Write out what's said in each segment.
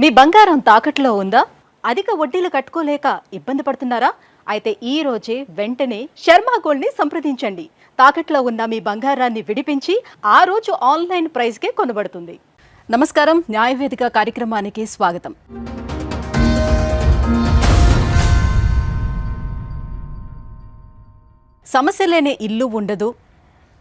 మీ బంగారం తాకట్లో ఉందా? అధిక వడ్డీలు కట్టుకోలేక ఇబ్బంది పడుతున్నారా? అయితే ఈ రోజే వెంటనే శర్మ గోల్డ్ని సంప్రదించండి. తాకట్లో ఉన్న మీ బంగారాన్ని విడిపించి ఆ రోజు ఆన్లైన్ ప్రైస్కే కొనబడుతుంది. నమస్కారం, న్యాయవేదిక కార్యక్రమానికి స్వాగతం. సమస్య లేని ఇల్లు ఉండదు,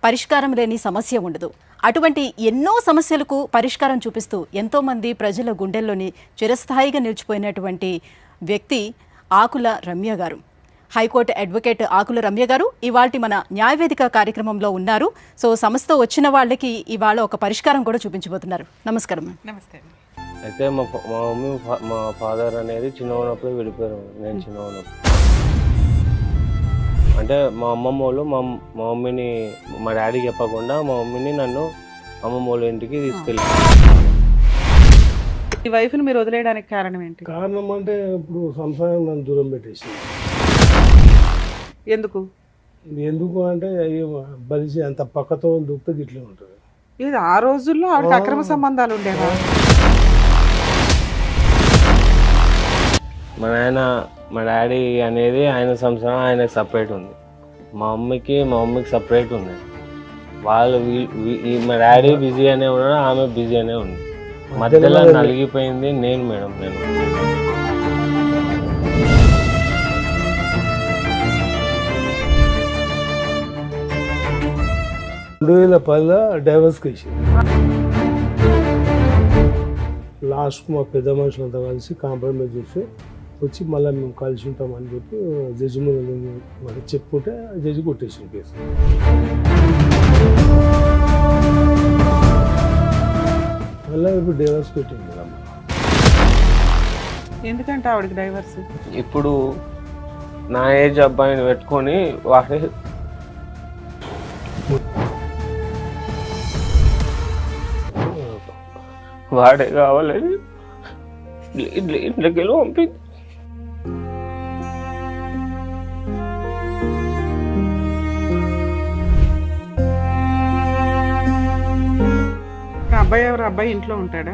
పరిష్కారం లేని సమస్య ఉండదు. అటువంటి ఎన్నో సమస్యలకు పరిష్కారం చూపిస్తూ ఎంతోమంది ప్రజల గుండెల్లోని చిరస్థాయిగా నిలిచిపోయినటువంటి వ్యక్తి ఆకుల రమ్య గారు. హైకోర్టు అడ్వకేట్ ఆకుల రమ్య గారు ఇవాళ మన న్యాయవేదిక కార్యక్రమంలో ఉన్నారు. సో సమస్యతో వచ్చిన వాళ్ళకి ఇవాళ ఒక పరిష్కారం కూడా చూపించబోతున్నారు. నమస్కారం. నమస్తే. అయితే మా మమ్మీ మా ఫాదర్ అనేది చిన్న ఉన్నప్పుడు విడిపోయారు. నేను చిన్న ఉన్నప్పుడు అంటే మా అమ్మమ్మ వాళ్ళు మా మమ్మీని మా డాడీకి చెప్పకుండా మా మమ్మీని నన్ను అమ్మమ్మ వాళ్ళ ఇంటికి తీసుకెళ్ళారు. ఈ వైఫ్ని మీరు వదిలేయడానికి కారణం ఏంటి? కారణం అంటే ఇప్పుడు సంసారం నన్ను దూరం పెట్టేసింది. ఎందుకు ఎందుకు అంటే బలిసి అంత పక్కతో దుఃఖ ఇట్లే ఉంటుంది. ఇది ఆ రోజుల్లో ఆవిడకి అక్రమ సంబంధాలు ఉండేవా? మా నాయన మా డాడీ అనేది ఆయన సంసారం ఆయనకు సపరేట్ ఉంది. మా మమ్మీకి సపరేట్ ఉంది. వాళ్ళు మా డాడీ బిజీ అనే ఉన్నాడు, ఆమె బిజీ అనే ఉంది. మధ్యలో నలిగిపోయింది నేను. 2010లో డైవర్స్ కేసు లాస్ట్కు మా పెద్ద మనుషులంతా కలిసి కాంప్రమైజ్ చేసి వచ్చి మళ్ళీ మేము కలిసి ఉంటామని చెప్పి జడ్జి ముందు చెప్పుకుంటే జడ్జి కొట్టేసిన కేసు. మళ్ళీ ఇప్పుడు డైవర్స్ పెట్టింది. ఎందుకంటే ఆవిడకి డైవర్స్. ఇప్పుడు నా ఏజ్ అబ్బాయిని పెట్టుకొని వాడే కావాలని ఇంట్లోకి వెళ్ళి పంపింది. అబ్బాయి ఇంట్లో ఉంటాడా?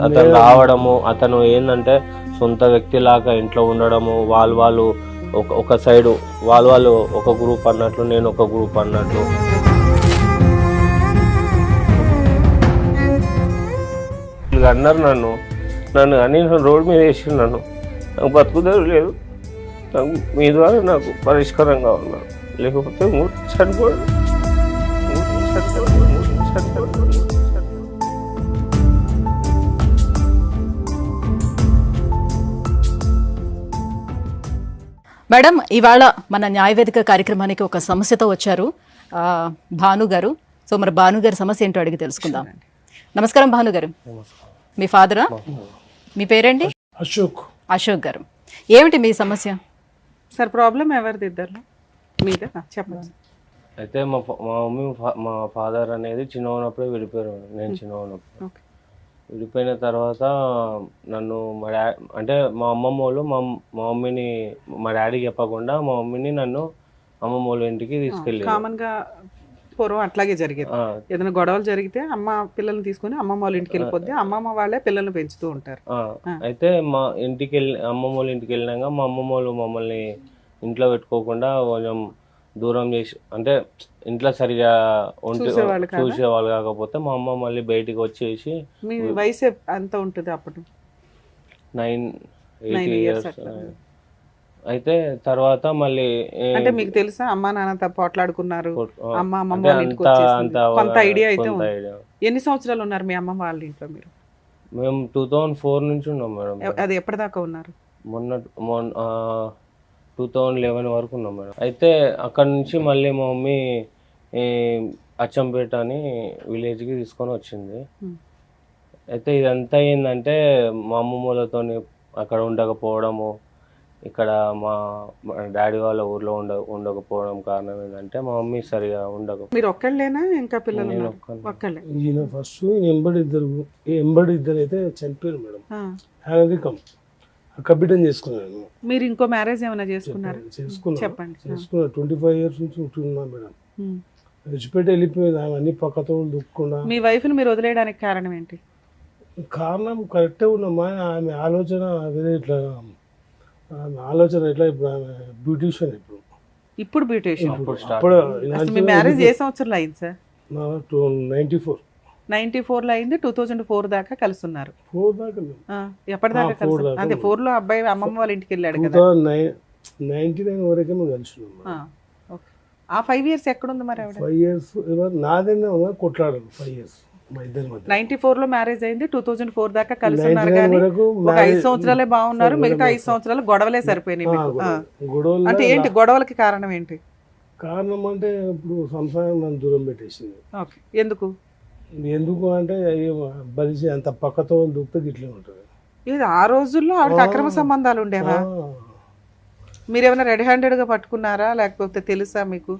అతను రావడము, అతను ఏంటంటే సొంత వ్యక్తి లాగా ఇంట్లో ఉండడము, వాళ్ళు ఒక సైడు వాళ్ళు ఒక గ్రూప్ అన్నట్లు, నేను ఒక గ్రూప్ అన్నట్లు. అన్నారు నన్ను కానీ రోడ్డు మీద వేసి నన్ను. నాకు బతుకుదారు లేదు. నాకు మీ ద్వారా నాకు పరిష్కారం కావాలి, లేకపోతే చనిపోయాడు. మేడం, ఇవాళ మన న్యాయవేదిక కార్యక్రమానికి ఒక సమస్యతో వచ్చారు భాను గారు. సో మరి భాను గారి సమస్య ఏంటో అడిగి తెలుసుకుందాం. నమస్కారం భాను గారు. మీ ఫాదరా? మీ పేరేంటి? అశోక్ గారు. ఏమిటి మీ సమస్య? సార్ ప్రాబ్లం ఎవరిది? ఇద్దరు మీద చెప్పండి. అయితే మా మమ్మీ మా ఫాదర్ అనేది చిన్న ఉన్నప్పుడే విడిపోయారు. నేను చిన్న ఉన్నప్పుడు విడిపోయిన తర్వాత నన్ను అంటే మా అమ్మమ్మ వాళ్ళు మా మమ్మీని మా డాడీకి చెప్పకుండా మా మమ్మీని నన్ను అమ్మమ్మ వాళ్ళ ఇంటికి తీసుకెళ్ళి. కామన్ గా పూర్వం అట్లాగే జరిగేది. ఏదైనా గొడవలు జరిగితే అమ్మ పిల్లల్ని తీసుకుని అమ్మమ్మ వాళ్ళ ఇంటికి వెళ్ళిపోద్ది. అమ్మమ్మ వాళ్ళే పిల్లల్ని పెంచుతూ ఉంటారు. అయితే మా ఇంటికి అమ్మమ్మ వాళ్ళ ఇంటికి వెళ్ళినాక మా అమ్మమ్మ వాళ్ళు మమ్మల్ని ఇంట్లో పెట్టుకోకుండా కొంచెం దూరం చేసి, అంటే ఇంట్లో సరిగా చూసేవాళ్ళు కాకపోతే మా అమ్మ మళ్ళీ బయటికి వచ్చేసి. మీ వయసు ఎంత ఉంటుంది అప్పుడు? 9-8 years. అయితే తర్వాత మళ్ళీ అంటే మీకు తెలుసా అమ్మా నాన్న పోట్లాడుకున్నారు, కొంత ఐడియా అయితే ఉంది. ఎన్ని సంవత్సరాలు ఉన్నారు మీ అమ్మ వాళ్ళ ఇంట్లో మీరు? మేము 2004 నుంచి ఉన్నాం మేడం. అది ఎప్పటిదాకా ఉన్నారు? మొన్న 2011 వరకు ఉన్నాం మేడం. అయితే అక్కడ నుంచి మళ్ళీ మా మమ్మీ అచ్చంపేట అని విలేజ్కి తీసుకొని వచ్చింది. అయితే ఇదంతా ఏంటంటే మా అమ్మమ్మలతో అక్కడ ఉండకపోవడము, ఇక్కడ మా డాడీ వాళ్ళ ఊర్లో ఉండకపోవడం కారణం ఏంటంటే మా మమ్మీ సరిగా మీరు ఒక్కళ్ళేనా ఇంకా పిల్లలు? ఈయన ఫస్ట్ ఎంబడి ఇద్దరు అయితే చనిపోయారు మేడం. హ్యాండికమ్ అక్క బిడ్డని చేసుకున్నాను. మీరు ఇంకో మ్యారేజ్ ఏమైనా చేసుకున్నారు? చెప్పండి. 25 years నుంచి ఉంటున్నా మేడం. విడిచిపెట్టి వెళ్ళిపోయింది. అన్ని పక్కతో దుఃఖకుండా. మీ వైఫ్ని మీరు వదిలేయడానికి కారణం ఏంటి? కారణం కరెక్టే ఉన్నమ్మా. ఆమె ఆలోచన వేరే ఇట్లా, ఆమె ఆలోచన ఎట్లా ఇప్పుడు ఆమె బ్యూటీషియన్ ఇప్పుడు ఇప్పుడు బ్యూటీషియన్. అప్పుడు అప్పుడు అసలు మీ మ్యారేజ్ ఏ సంవత్సరంలో అయింది సార్? 94 94లో అయింది, 2004 దాకా కలిసి ఉన్నారు. 4 దాకా ఎప్పటిదాకా 4 కలిసి? దాకా అదే 4లో అబ్బాయి అమ్మమ్మ వాళ్ళ ఇంటికి వెళ్ళాడు కదా. 99 వరకే మేము కలిసినాం. ఓకే. ఆ 5 years ఎక్కడుంది మరి ఆవిడ? 5 years నాదైనా కొట్లాడారు 5 years మా ఇద్దరి మధ్య. 94లో మ్యారేజ్ అయింది, 2004 దాకా కలిసి ఉన్నారు 99 కానీ వరకు ఒక 5 సంవత్సరాలే బాగున్నారు, మిగతా 5 సంవత్సరాలు గొడవలే సరిపోయినాయి మీకు. గొడవలు అంటే ఏంటి గొడవలకి కారణం ఏంటి? కారణం అంటే ఇప్పుడు సంసారం నన్ను దూరం పెట్టేసింది. ఓకే. ఎందుకు? ఎందుకు అంటే బలిసి అంత పక్కతో దుక్కితే ఇట్లే ఉంటుంది. ఇది ఆ రోజుల్లో ఆవిడకి అక్రమ సంబంధాలు ఉండేవా? మీరేమైనా రెడీ హ్యాండెడ్గా పట్టుకున్నారా లేకపోతే తెలుసా మీకు?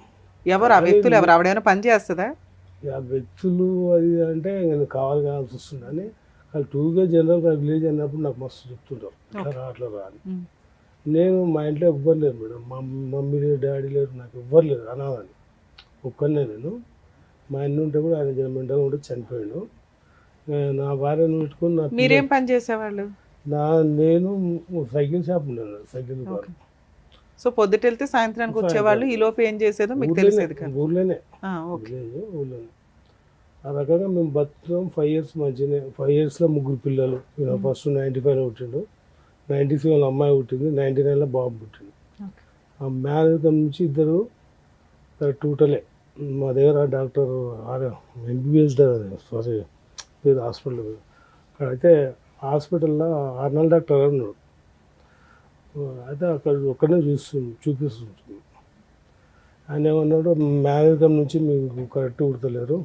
ఎవరు ఆ వ్యక్తులు? ఎవరు? ఆవిడేమైనా పని చేస్తుందా? ఆ వ్యక్తులు అది అంటే నేను కావాల్సి వస్తుంది అని వాళ్ళు 2గా జనరల్గా విలేజ్ అన్నప్పుడు నాకు మస్తు చెప్తుంటారు ఇట్లా రా అట్లా రా అని. నేను మా ఇంట్లో ఎవ్వరు లేరు మేడం, మా మమ్మీ లేరు, డాడీ లేరు, నాకు ఎవ్వరు లేరు అనాలని. ఒక్కనే నేను. మా అన్న ఉంటే కూడా ఆయన జన్మెంటగా ఉంటే చనిపోయాడు. నా భార్యను పెట్టుకుని నా మీరేం పని చేసేవాళ్ళు? నేను సైకిల్ షాప్ ఉన్నాను, సైకిల్ దుకాణం. సో పొద్దుట వెళ్తే సాయంత్రానికి వచ్చేవాళ్ళు, ఈ లోపు ఏం చేసేదో మీకు తెలిసేది కదా? ఊర్లోనే. ఓకే. ఊర్లోనే. ఆ రకంగా మేము బతుకుతాం 5 years మంచిగానే. 5 yearsలో 3 పిల్లలు. ఫస్ట్ 95లో పుట్టిండు, 97లో అమ్మాయి పుట్టింది, 99లో బాబు పుట్టిండు. ఆ మ్యారేజ్ నుంచి ఇద్దరు టూటలే. మా దగ్గర డాక్టర్ MBBS సారీ పేరు హాస్పిటల్ అక్కడైతే హాస్పిటల్లో ఆర్నల్ డాక్టర్ ఉన్నాడు. అయితే అక్కడ ఒక్కడనే చూపిస్తుంది. ఆయన ఏమన్నాడు, మేనరికం నుంచి మీకు కరెక్ట్ కుడతలేరు,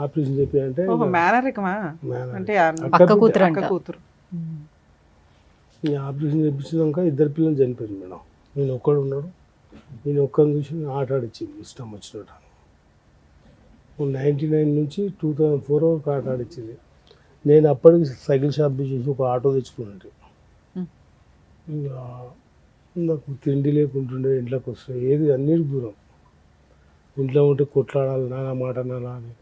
ఆపరేషన్ చెప్పి అంటే మేనరికమా అంటే అక్క కూతురు అంట. కూతురు. ఆపరేషన్ చేయించినాక 2 పిల్లలు చనిపోయింది మేడం. నేను ఒక్కడు ఉన్నాడు. నేను ఒక్కరిని చూసి ఆట ఆడిచ్చింది ఇష్టం వచ్చినట్టు. 99 నుంచి 2004 వరకు ఆట ఆడిచ్చింది. నేను అప్పటికి సైకిల్ షాప్ చేసి ఒక ఆటో తెచ్చుకున్నట్టు. ఇంకా నాకు తిండి లేకుంటుండే, ఇంట్లోకి వస్తాయి ఏది అన్నిటికి దూరం. ఇంట్లో ఉంటే కొట్లాడాలి, నానా మాట నానా అని.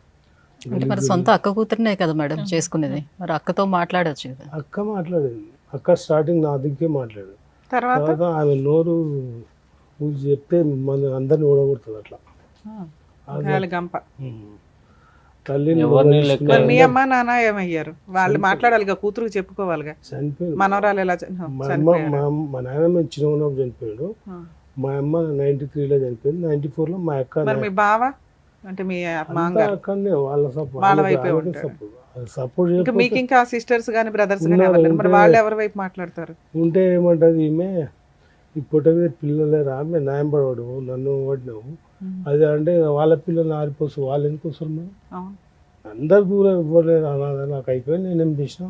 అంటే మరి సొంత అక్క కూతురునే కదా మేడం చేసుకునేది, మరి అక్కతో మాట్లాడొచ్చు కదా. అక్క మాట్లాడేది. అక్క స్టార్టింగ్ నా దిక్కే మాట్లాడేది. తర్వాత ఆమె నోరు చెప్తే మన అందరిని ఓడగొడుతుంది అట్లా. గంప. తల్లిని మరి మీ అమ్మ నాన్న ఏమయ్యారు? వాళ్ళు మాట్లాడాలిగా, కూతురుకి చెప్పుకోవాలిగా. చనిపోయింది. మనవరాలు ఎలా మా నాయన మేము చిన్న ఉన్నప్పుడు చనిపోయాడు. మా అమ్మ 93లో చనిపోయింది. 94లో మా అక్క. మరి మీ బావ అంటే మీ అక్కడనే వాళ్ళ సపోర్ట్ ఇంకా మీకు ఇంకా సిస్టర్స్ కానీ బ్రదర్స్ కానీ ఎవరు? మరి వాళ్ళు ఎవరి వైపు మాట్లాడతారు? ఉంటే ఏమంటది ఈమె, ఇప్పుడు పిల్లలే రా మేము న్యాయం పడవాడు నన్ను పడినావు అది అంటే వాళ్ళ పిల్లలు ఆరిపోసు వాళ్ళు ఎందుకు వస్తారు మేడం? అందరు దూరం ఇవ్వలేదు అన్నది నాకు అయిపోయింది. నేనేం చేసిన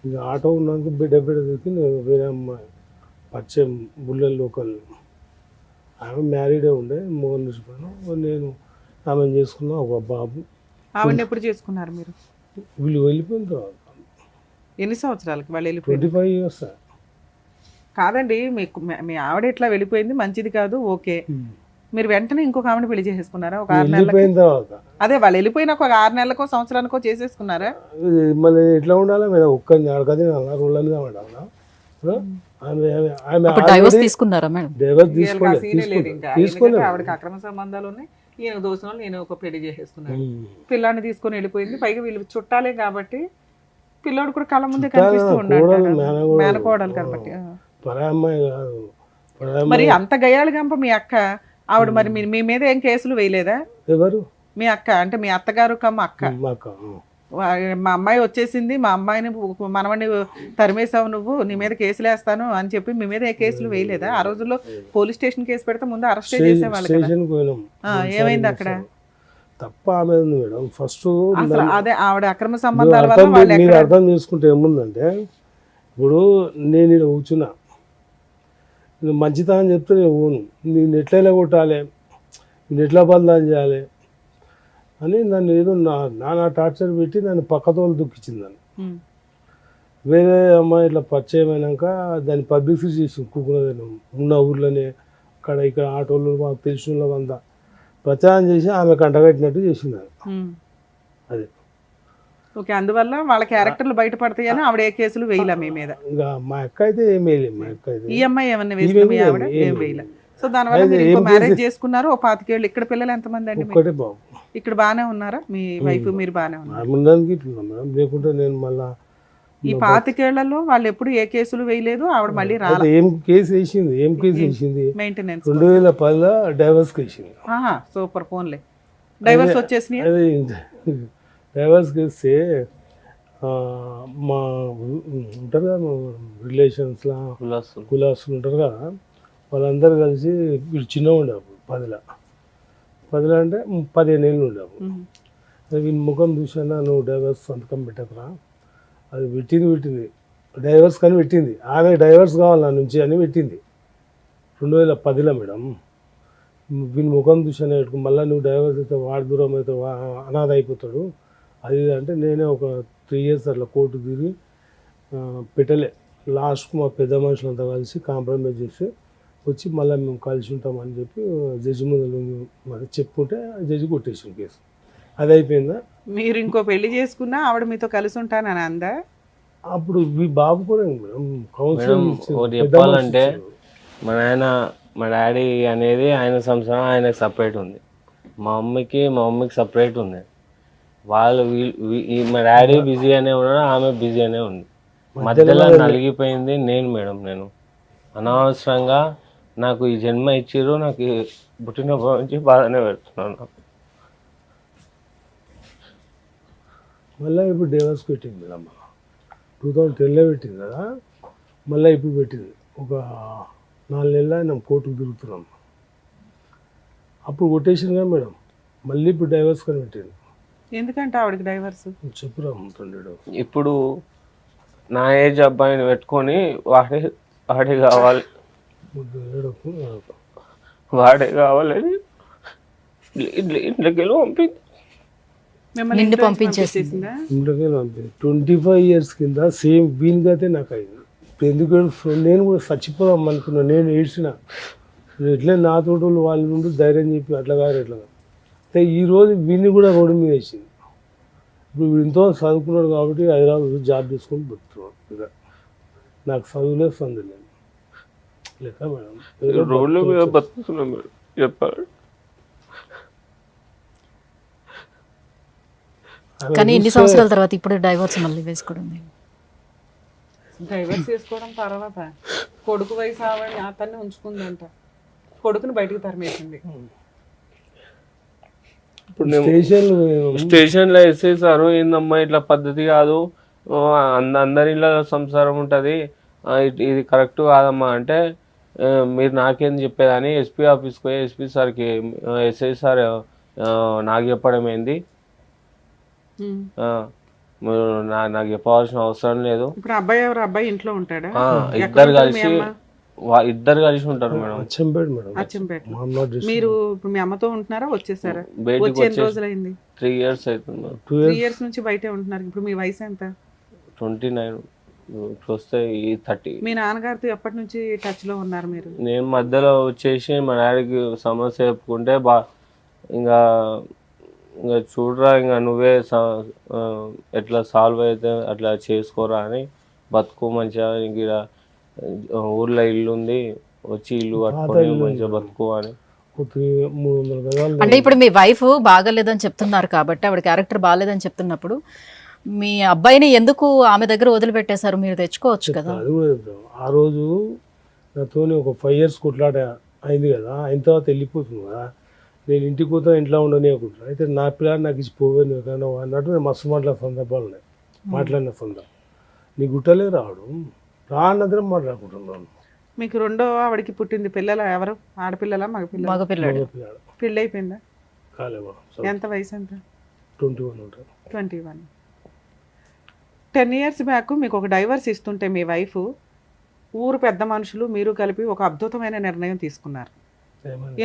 ఇక ఆటో ఉన్నందుకు బిడ్డ దిగి వేరే అమ్మాయి పరిచయం బుల్లెల్ లోకల్, ఆమె మ్యారీడే ఉండే, మోహన్ చూసిపోయాను. నేను ఆమెను చేసుకున్నా, ఒక బాబు. ఆవిడని ఎప్పుడు చేసుకున్నారు మీరు? వీళ్ళు వెళ్ళిపోయిన తర్వాత. ఎన్ని సంవత్సరాలకి వాళ్ళు వెళ్ళిపోయి? 25 years. కాదండి, మీకు మీ ఆవిడ ఇట్లా వెళ్ళిపోయింది మంచిది కాదు, ఓకే. మీరు వెంటనే ఇంకొక ఆవిడ పెళ్లి చేసేసుకున్నారా? ఒక 6 నెలలకి? అదే వాళ్ళు వెళ్ళిపోయిన ఒక 6 నెలలకో సంవత్సరానికో చేసేసుకున్నారా? మళ్ళీ ఎట్లా ఉండాలా మేడం? ఒక్కరిని అడగది రోడ్ల మీద ఉండాలా? డైవర్స్ తీసుకున్నారా మేడం? డైవర్స్ తీసుకోలేదు. ఆవిడకి అక్రమ సంబంధాలు ఉన్నాయి, ఈయన దోసిన వాళ్ళు నేను ఒక పెళ్లి చేసేసుకున్నాను, పిల్లాన్ని తీసుకొని వెళ్ళిపోయింది. పైగా వీళ్ళు చుట్టాలే కాబట్టి పిల్లోడు కూడా కళ్ళ ముందే కనిపిస్తూ ఉన్నాడు, మేనకోడలు కాబట్టి. మరి అంత గయ్యాలి గంప మీ అక్క ఆవిడ, మరి మీ మీద ఏం కేసులు వేయలేదా? ఎవరు? మీ అక్క అంటే మీ అత్తగారు కమ్మ అక్క. మా అమ్మాయి వచ్చేసింది, మా అమ్మాయిని మనవని తరిమేసావు నువ్వు, నీ మీద కేసులు వేస్తాను అని చెప్పి మీ మీద ఏ కేసులు వేయలేదా? ఆ రోజుల్లో పోలీస్ స్టేషన్ కేసు పెడితే ముందు అరెస్ట్ చేసేవాళ్ళు. ఏమైంది అక్కడ? తప్ప ఆమె ఉంది మేడం. ఫస్ట్ అదే ఆవిడ అక్రమ సంబంధాల వల్ల మీరు అర్థం చేసుకుంటే ఏముందంటే, ఇప్పుడు నేను ఇక్కడ కూర్చున్నా, మంచితనం చెప్తే నేను ఊను, నేను ఎట్లా కొట్టాలి, నేను ఎట్లా బంధాలు చేయాలి అని నన్ను ఏదో నానా టార్చర్ పెట్టి నన్ను పక్కతోలు దుఃఖించింది. నన్ను వేరే అమ్మాయి ఇట్లా పరిచయం అయినాక దాన్ని పబ్లిసిటీ చేసి కుక్కున్నది ఉన్న ఊర్లోనే, అక్కడ ఇక్కడ ఆటోలు మాకు తెలిసిన వాళ్ళంతా ప్రచారం చేసి ఆమె కంటగట్టినట్టు చేసింది. అది ఓకే, అందువల్ల వాళ్ళ క్యారెక్టర్లు బయటపడతాయని ఆవిడ ఏ కేసులు వేయలే మీ మీద. ఇంకా మా అక్క అయితే ఏం వేయలేదు. మా అక్క అయితే ఈఎంఐ ఏమన్నా వేసిన మీ ఆవిడ ఏం వేయలే. సో దానివల్ల మీరు ఇంకో మ్యారేజ్ చేసుకున్నారు. ఓ 25 ఏళ్ళు. ఇక్కడ పిల్లలు ఎంతమంది అండి మీకు? ఒక్కటే బాబు. ఇక్కడ బాగానే ఉన్నారా మీ వైఫ్? మీరు బాగానే ఉన్నారు. ఉండడానికి ఇట్లా మేడం, లేకుంటే నేను మళ్ళా ఈ 25 ఏళ్లలో వాళ్ళు ఎప్పుడు ఏ కేసులు వేయలేదు. ఆవిడ మళ్ళీ రాలా. ఏం కేసు వేసింది మెయింటెనెన్స్ 2010లో డైవర్స్ వేసింది. సూపర్. ఫోన్లే డైవర్స్ వచ్చేసినాయి. అదే డైవర్స్ వేస్తే మా ఉంటారు కదా రిలేషన్స్లో కులాసులు ఉంటారు కదా, వాళ్ళందరూ కలిసి వీళ్ళు చిన్నగా ఉండే అప్పుడు 10 అంటే 15 ఏళ్ళు ఉండే అప్పుడు. వీళ్ళ ముఖం చూసానా, నువ్వు డైవర్స్ సంతకం పెట్టకరా, అది పెట్టింది డైవర్స్ కానీ పెట్టింది. ఆమె డైవర్స్ కావాలి నా నుంచి అని పెట్టింది 2010లో మేడం. వీని ముఖం చూసానే పెట్టుకుని మళ్ళీ నువ్వు డైవర్స్ అయితే వాడి దూరం అయితే అనాథ అయిపోతాడు అది అంటే నేనే ఒక 3 years అట్లా కోర్టు తిరిగి పెట్టలే. లాస్ట్కు మా పెద్ద మనుషులంతా కలిసి కాంప్రమైజ్ చేసి వచ్చి మళ్ళీ మేము కలిసి ఉంటామని చెప్పి జడ్జి ముందు మరి చెప్పుకుంటే జడ్జి కొట్టేసిన కేసు. అది అయిపోయిందా. మీరు ఇంకో పెళ్లి చేసుకున్నా ఆవిడ మీతో కలిసి ఉంటానని అందా? అప్పుడు మీ బాబు కూడా కౌన్సిలింగ్ చెప్పాలంటే మా నాయన మా డాడీ అనేది ఆయన సంసారం ఆయనకు సపరేట్ ఉంది, మా మమ్మీకి సపరేట్ ఉంది. వాళ్ళు మా డాడీ బిజీ అనే ఉన్నాడు, ఆమె బిజీ అనే ఉంది. మధ్యలో నలిగిపోయింది నేను మేడం. నేను అనవసరంగా నాకు ఈ జన్మ ఇచ్చిర్రు, నాకు పుట్టినప్పటి నుంచి బాధనే పెడుతున్నాను. మళ్ళీ ఇప్పుడు డైవర్స్ పెట్టింది మేడం. 2010లో పెట్టింది కదా, మళ్ళీ ఇప్పుడు పెట్టింది. ఒక 4 నెలలు ఆయన కోర్టుకు తిరుగుతున్నాం. అప్పుడు కొట్టేసింది కదా మేడం, మళ్ళీ ఇప్పుడు డైవర్స్ కానీ పెట్టింది. ఎందుకంటే ఆవిడకి డైవర్స్ చెప్పురా ఉంటుండేడు. ఇప్పుడు నా ఏజ్ అబ్బాయిని పెట్టుకొని వాడే కావాలి ఇంట్లోకి వెళ్ళి పంపింది. నిన్ను పంపించేసిందా? 25 years కింద సేమ్ వీనికైతే నాకు అయింది. ఇప్పుడు ఎందుకు నేను కూడా చచ్చిపోదాం అనుకున్నా. నేను ఏడ్చిన ఎట్లా నా తోటి వాళ్ళు నుండి ధైర్యం చెప్పి అట్లా కాదు ఎట్లా కాదు. ఈరోజు వీడిని కూడా రోడ్డు మీద వేసింది. ఇప్పుడు వీడితో చదువుకున్నాడు కాబట్టి హైదరాబాద్ జాబ్ చేసుకొని బతుకుతున్నాడు. నాకు చదువులే సందులేదు లెక్క మేడం. రోడ్ల మీద బతుకుతున్నాం మేడం చెప్పారు. కానీ ఇన్ని సంవత్సరాల తర్వాత ఇప్పుడు డైవర్స్ మళ్ళీ వేసుకోవడం. డైవర్స్ చేసుకోవడం తర్వాత కొడుకు వయసు ఆవిడ అతన్ని ఉంచుకుందంట, కొడుకుని బయటకు తరిమేసింది. స్టేషన్లో వేసేసారు. ఏందమ్మా ఇట్లా పద్ధతి కాదు, అందరి ఇళ్ళ సంసారం ఉంటుంది, ఇది కరెక్ట్ కాదమ్మా అంటే మీరు నాకేం చెప్పేదని ఎస్పీ ఆఫీస్కి పోయి ఎస్పీ సార్కి ఎస్ఐ సార్ నాకు చెప్పడం ఏంది, నాకు చెప్పవలసిన అవసరం లేదు. ఇప్పుడు అబ్బాయి ఎవరు? అబ్బాయి ఇంట్లో ఉంటాడా? ఇద్దరు కలిసి ఉంటారు మేడం. అచ్చంపేట. మీరు ఇప్పుడు మీ అమ్మతో ఉంటున్నారా? వచ్చేసారా? వచ్చి ఎన్ని రోజులైంది? 3 years అవుతుంది. 3 years నుంచి బయటే ఉంటున్నారు. ఇప్పుడు మీ వయసు ఎంత? 29. వస్తే 30. మీ నాన్నగారితో ఎప్పటి నుంచి టచ్ లో ఉన్నారు మీరు? నేను మధ్యలో వచ్చేసి మా డాడీకి సమస్య చెప్పుకుంటే ఇంకా చూడరా, ఇంకా నువ్వే ఎట్లా సాల్వ్ అయితే అట్లా చేసుకోరా అని బతుకు మంచిగా, ఇంక ఊర్లో ఇల్లు ఉంది వచ్చి ఇల్లు కట్టుకొని మంచిగా బతుకు అని. అంటే ఇప్పుడు మీ వైఫ్ బాగాలేదని చెప్తున్నారు కాబట్టి, ఆవిడ క్యారెక్టర్ బాగాలేదని చెప్తున్నప్పుడు మీ అబ్బాయిని ఎందుకు ఆమె దగ్గర వదిలిపెట్టేశారు? మీరు తెచ్చుకోవచ్చు కదా. ఆ రోజు నాతో ఒక 5 years కొట్లాట అయింది కదా, అయిన తర్వాత వెళ్ళిపోతుంది కదా. నేను ఇంటికి పోతా, ఇంట్లో ఉండని అనుకుంటున్నాను. అయితే నా పిల్లలు నాకు ఇచ్చి పోవేను కానీ అన్నట్టు నేను మస్తు మాట్లాడిన సందర్భాలు ఉన్నాయి. మాట్లాడిన సందర్భం నీ గుట్టలే రావడం రా అన్నదరం మాట్లాడుకుంటున్నాను. మీకు రెండో ఆవిడకి పుట్టింది పిల్లలు ఎవరు? ఆడపిల్లలా మగపిల్లడు? పెళ్ళి అయిపోయిందా? కాలేమా. ఎంత వయసు? ఎంత? 21 ఉంటారు. 21. 10 years బ్యాక్ మీకు ఒక డైవర్స్ ఇస్తుంటే మీ వైఫ్, ఊరు పెద్ద మనుషులు మీరు కలిపి ఒక అద్భుతమైన నిర్ణయం తీసుకున్నారు.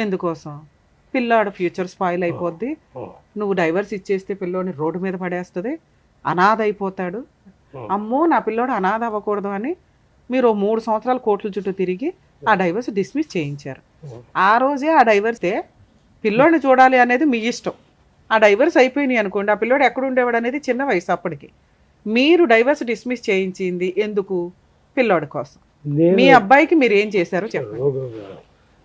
ఎందుకోసం? పిల్లాడు ఫ్యూచర్ స్పాయిల్ అయిపోద్ది, నువ్వు డైవర్స్ ఇచ్చేస్తే పిల్లోని రోడ్డు మీద పడేస్తుంది, అనాథ అయిపోతాడు, అమ్మో నా పిల్లోడు అనాథ అవ్వకూడదు అని మీరు 3 సంవత్సరాలు కోర్టుల చుట్టూ తిరిగి ఆ డైవర్స్ డిస్మిస్ చేయించారు. ఆ రోజే ఆ డైవర్సే పిల్లోని చూడాలి అనేది మీ ఇష్టం. ఆ డైవర్స్ అయిపోయినాయి అనుకోండి, ఆ పిల్లోడు ఎక్కడ ఉండేవాడు అనేది చిన్న వయసు అప్పటికి. మీరు డైవర్స్ డిస్మిస్ చేయించింది ఎందుకు? పిల్లోడి కోసం. మీ అబ్బాయికి మీరు ఏం చేశారో చెప్పండి.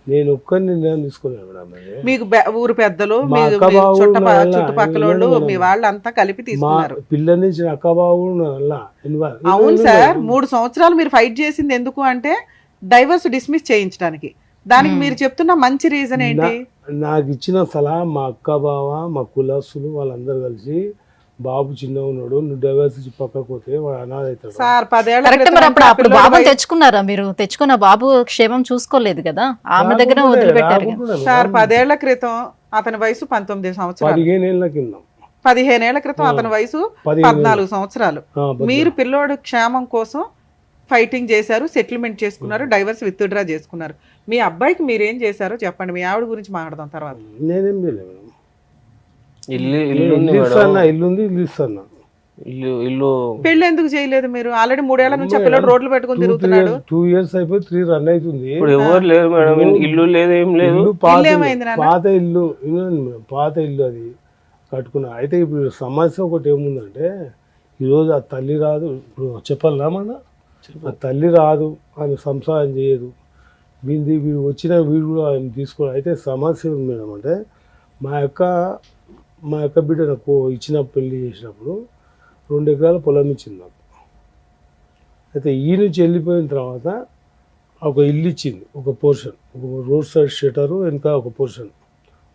నేను ఒక్క నిర్ణయం తీసుకోలేను మేడం. మీకు ఊరు పెద్దలు, మా మీ అక్క బావ చుట్టుపక్కల వాళ్ళు, మీ వాళ్ళంతా కలిపి మా తీసుకున్నారు. పిల్ల నుంచి అక్క బాబు అవును సార్, 3 సంవత్సరాలు మీరు ఫైట్ చేసింది ఎందుకు అంటే డైవర్స్ డిస్మిస్ చేయించడానికి. దానికి మీరు చెప్తున్న మంచి రీజన్ ఏంటి? నాకు ఇచ్చిన సలహా మా అక్క బావ, మా కులస్తులు వాళ్ళందరూ కలిసి, బాబు చిన్న ఉన్నాడు, నువ్వు డైవర్స్ ఇచ్చి పక్కకు పోతే వాడు అనాథ అవుతాడు సార్. 10 ఏళ్ల కరెక్ట్. క్రితం మరి అంటే ఆ అప్పుడు పిల్లోడి బాబుని వయసు- తెచ్చుకున్నారా మీరు? తెచ్చుకున్న బాబు క్షేమం చూసుకోలేదు కదా, ఆమె దగ్గర వదిలిపెట్టారు కదా. సార్ 10 ఏళ్ల క్రితం అతని వయసు 19 సంవత్సరాలు. 15 ఏళ్ళ కింద 15 ఏళ్ల క్రితం అతని వయసు 14 సంవత్సరాలు. మీరు పిల్లోడు క్షేమం కోసం ఫైటింగ్ చేశారు, సెటిల్మెంట్ చేసుకున్నారు, డైవర్స్ విత్డ్రా చేసుకున్నారు. మీ అబ్బాయికి మీరేం చేశారో చెప్పండి. మీ ఆవిడ గురించి మాట్లాడదాం తర్వాత. నేనేం చేయలేదు మేడం. ఇల్లు ఇల్లు ఉంది ఇస్తాను, మేడం. ఇల్లు ఉంది, ఇల్లు ఇస్తాను. ఇల్లు పెళ్లి ఎందుకు చేయలేదు మీరు? ఆల్రెడీ 3 ఏళ్ల నుంచి ఆ పిల్లోడు రోడ్లు పెట్టుకుని తిరుగుతున్నాడు. 2 years అయిపోయి 3 రన్ అవుతుంది. ఇప్పుడు ఎవరు లేరు మేడం, ఇల్లు లేదు, ఏం లేదు. ఇల్లు పాత ఇల్లు ఇల్లు, ఏమైంది నాన్న? పాత ఇల్లు, వినండి మేడం, పాత ఇల్లు అది కట్టుకున్నా. అయితే ఇప్పుడు సమస్య ఒకటి ఏముందంటే, ఈరోజు ఆ తల్లి రాదు. ఇప్పుడు చెప్పాలా మన ఆ తల్లి రాదు, ఆమె సంసారం చేయదు, వీడు వచ్చిన వీడు కూడా ఆయన తీసుకోవాలి. అయితే సమస్య ఉంది మేడం. అంటే మా యొక్క బిడ్డ నాకు ఇచ్చిన పెళ్లి చేసినప్పుడు 2 ఎకరాల పొలం ఇచ్చింది నాకు. అయితే ఈ నుంచి వెళ్ళిపోయిన తర్వాత ఒక ఇల్లు ఇచ్చింది, ఒక పోర్షన్, ఒక రోడ్ సైడ్ షెటరు, ఇంకా ఒక పోర్షన్,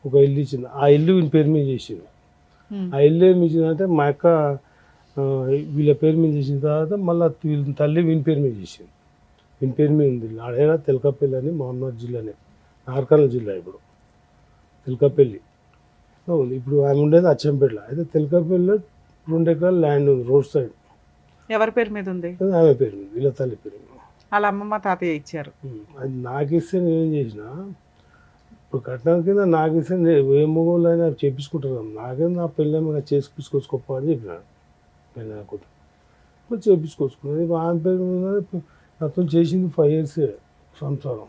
ఒక ఇల్లు ఇచ్చింది. ఆ ఇల్లు వీని పేరు మీద చేసింది. ఆ ఇల్లు ఏమి ఇచ్చిందంటే మా యొక్క వీళ్ళ పేరు మీద చేసిన తర్వాత మళ్ళీ వీళ్ళ తల్లి వీని పేరు మీద చేసింది. వీని పేరు మీద ఉంది. ఆడైనా తెలకపల్లి అని మహమ్మద్ జిల్లానే, నార్కర్నూల్ జిల్లా. ఇప్పుడు తెలకపల్లి ఉంది. ఇప్పుడు ఆమె ఉండేది అచ్చంపేటలో. అయితే తెలకపల్లిలో 2 ఎకరాల ల్యాండ్ ఉంది రోడ్ సైడ్. ఎవరి పేరు మీద ఉంది? ఆమె పేరు మీద, వీళ్ళ తల్లి పేరు మీద. వాళ్ళ అమ్మమ్మ తాతయ్య ఇచ్చారు. అది నాకు ఇస్తే నేనేం చేసిన, ఇప్పుడు కట్నం కింద నాకు ఇస్తే ఏ మొగోళ్ళు అయినా చేపించుకుంటారు. నాకేం నా పెళ్ళి మీద చేసుకొచ్చుకోపో అని చెప్పినాడు. పెళ్ళి కూతురు చేపించుకొచ్చుకున్నది. ఆమె పేరు మీద నాతో చేసింది 5 years సంసారం.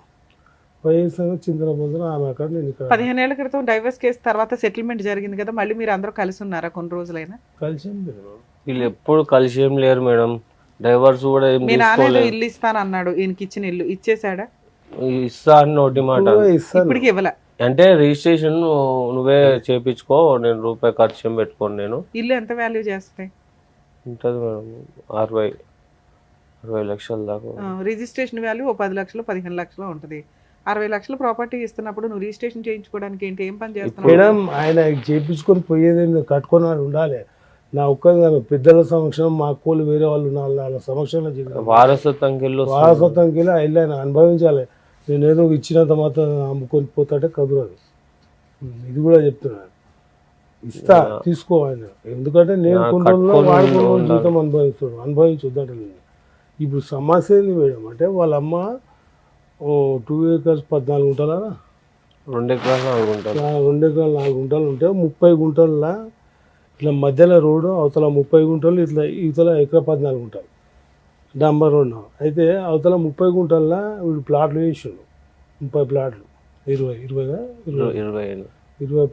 5 years చింతన ఆమె అక్కడ, నేను ఇక్కడ. 15 ఏళ్ల క్రితం డైవర్స్ కేసు తర్వాత సెటిల్మెంట్ జరిగింది కదా, మళ్ళీ మీరు అందరూ కలిసి ఉన్నారా కొన్ని రోజులైనా? కలిసి వీళ్ళు ఎప్పుడు కలిసి ఏం లేరు మేడం. డైవర్స్ కూడా ఏం మీ నాన్న తీసుకోలేదు. ఇల్లు ఇస్తాను అన్నాడు, ఈయనకి ఇచ్చిన ఇల్లు ఇచ్చేసాడా? ఇస్తా అని నోటి మాట. ఇప్పటికి ఇవ్వలే. అంటే రిజిస్ట్రేషన్ నువ్వే చేపించుకో, నేను రూపాయి ఖర్చు ఏం పెట్టుకోను. నేను ఇల్లు ఎంత వాల్యూ చేస్తాయి? ఉంటుంది మేడం 60 లక్షల దాకా. రిజిస్ట్రేషన్ వాల్యూ ఓ 10 లక్షలు 15 లక్షలు ఉంటుంది. 60 లక్షల ప్రాపర్టీ ఇస్తున్నప్పుడు నువ్వు రిజిస్ట్రేషన్ చేయించుకోవడానికి ఏంటి, ఏం పని చేస్తున్నావు? మేడం ఆయన చేపించుకొని పోయేది కట్టుకొని ఉండాలి. నా ఒక్క పెద్దల సమక్షంలో, మా అక్కలు వేరే వాళ్ళు వాళ్ళ సమక్షంలో వారసత్వంకి వెళ్ళి ఆ ఇల్లు ఆయన అనుభవించాలి. నేను ఏదో ఇచ్చినంత మాత్రం అమ్ముకొని పోతాడే కదురు. ఇది కూడా చెప్తున్నాను, ఇస్తా తీసుకో ఆయన. ఎందుకంటే నేను కొన్ని వాడు కొన్ని జీవితం అనుభవించొద్దంటే. ఇప్పుడు సమస్య ఏంది మేడం అంటే, వాళ్ళ అమ్మ 2 acres 14 గుంటల, 2 ఎకరాలు 4 గుంటలు, 2 ఎకరాలు 4 గుంటలు ఉంటే 30 గుంటల ఇట్లా మధ్యలో రోడ్డు, అవతల 30 గుంటలు, ఇట్లా ఇవతల ఎకరా 14 గుంటలు డాంబర్ రోడ్. అయితే అవతల 30 గుంటల్లో వీడు ప్లాట్లు వేసిండు. 30 ప్లాట్లు, 20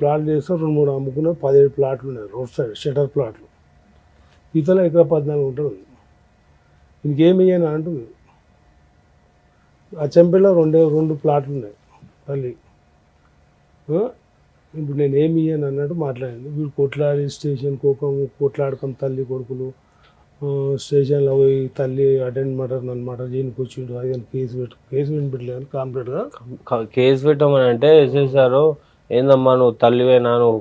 ప్లాట్లు చేస్తే 2-3 అమ్ముకున్న 17 ప్లాట్లు ఉన్నాయి రోడ్ సైడ్ షటర్ ప్లాట్లు. ఇతల ఎకరా 14 గుంటలు ఉంది. ఇంకేమి ఇయ్యని అంటుంది. అచ్చంపేటలో 2 ప్లాట్లు ఉన్నాయి తల్లి. ఇప్పుడు నేను ఏమి ఇయ్యను అన్నట్టు మాట్లాడింది. వీడు కొట్లాడి స్టేషన్ కొట్లాడకం తల్లి కొడుకులు స్టేషన్లో పోయి తల్లి అటెండ్ నన్ను మర్డర్ చేయడానికి వచ్చిండు. అది కేసు పెట్టలేదు కాంప్లీట్గా. కేసు పెట్టమని అంటే ఎస్ఐసారు, ఏందమ్మా నువ్వు తల్లివేనా, నువ్వు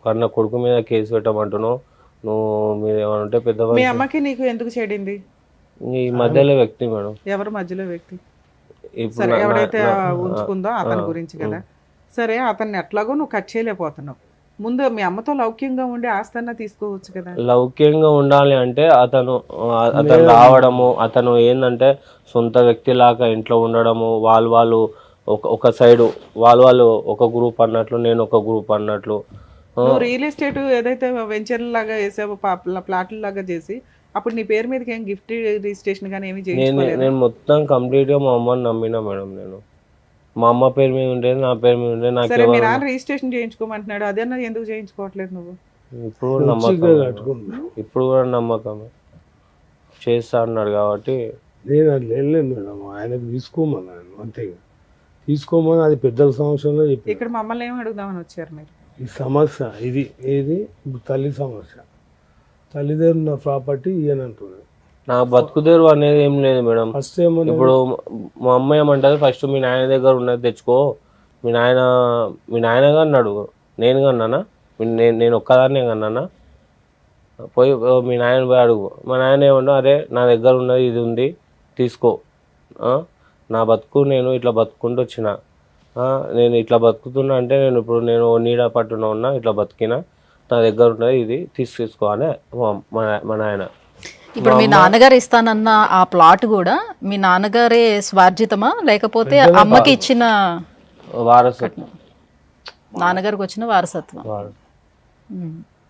కన్న కొడుకు మీద కేసు పెట్టమంటున్నావు, నువ్వు మీరు ఏమంటే పెద్ద. మీ అమ్మకి నీకు ఎందుకు చెడింది? ఈ మధ్యలో వ్యక్తి మేడం. ఎవరు మధ్యలో వ్యక్తి? ఇప్పుడు సరే, ఎవడైతే ఉంచుకుందో అతని గురించి కదా. సరే, అతన్ని ఎట్లాగో నువ్వు కట్ చేయలేకపోతున్నావు. ముందు మీ అమ్మతో లౌక్యంగా ఉండి ఆస్తన్నా తీసుకోవచ్చు కదా. లౌక్యంగా ఉండాలి అంటే అతను రావడము, అతను ఏంటంటే సొంత వ్యక్తి లాగా ఇంట్లో ఉండడము, వాళ్ళు ఒక సైడు వాళ్ళు ఒక గ్రూప్ అన్నట్లు, నేను ఒక గ్రూప్ అన్నట్లు. నువ్వు రియల్ ఎస్టేట్ ఏదైతే వెంచర్ లాగా వేసావో, ప్లాట్ల లాగా చేసి, అప్పుడు నీ పేరు మీదకి ఏం గిఫ్ట్ రిజిస్ట్రేషన్ కానీ ఏమి చేయించుకోలేదు? నేను మొత్తం కంప్లీట్ గా మా అమ్మని నమ్మినా మేడం. నేను మా అమ్మ పేరు మీద ఉండేది, నా పేరు మీద ఉండేది. నాకు సరే మీ నాన్న రిజిస్ట్రేషన్ చేయించుకోమంటున్నాడు, అదేనా ఎందుకు చేయించుకోవట్లేదు నువ్వు? ఇప్పుడు కూడా నమ్మకం, ఇప్పుడు కూడా నమ్మకం చేస్తా అన్నాడు కాబట్టి నేను అట్లా వెళ్ళలేదు మేడం, ఆయనకు తీసుకోమన్నాను అంతే. తీసుకోమని అది పెద్దల సమస్యలో చెప్పి ఇక్కడ మమ్మల్ని ఏమి అడుగుదామని వచ్చారు మీరు? ఈ సమస్య ఇది ఏది తల్లి సమస్య, తల్లి దగ్గర ఉన్న ప్రాపర్టీ ఇయ్యనంటున్నాడు. నా బతుకుదేరు అనేది ఏం లేదు మేడం. ఫస్ట్ ఏమన్నా ఇప్పుడు మా అమ్మ ఏమంటది, ఫస్ట్ మీ నాయన దగ్గర ఉన్నది తెచ్చుకో, మీ నాయనగా అన్నాడు, నేను కన్నానా, నేను ఒక్కదాన్నే కన్నానా, పోయి మీ నాయన పోయి అడుగు. మా నాయన ఏమన్నా, అరే నా దగ్గర ఉన్నది ఇది ఉంది తీసుకో, నా బతుకు నేను ఇట్లా బతుకుంటూ వచ్చిన, నేను ఇట్లా బతుకుతున్నా అంటే నేను నీడ పట్టున ఉన్నా, ఇట్లా బతికినా, నా దగ్గర ఉన్నది ఇది తీసుకో అని మా నాయన. ఇప్పుడు మీ నాన్నగారు ఇస్తానన్న ఆ ప్లాట్ కూడా మీ నాన్నగారే స్వార్జితమా లేకపోతే అమ్మకి ఇచ్చిన వారసత్వం, నాన్నగారికి వచ్చిన వారసత్వం?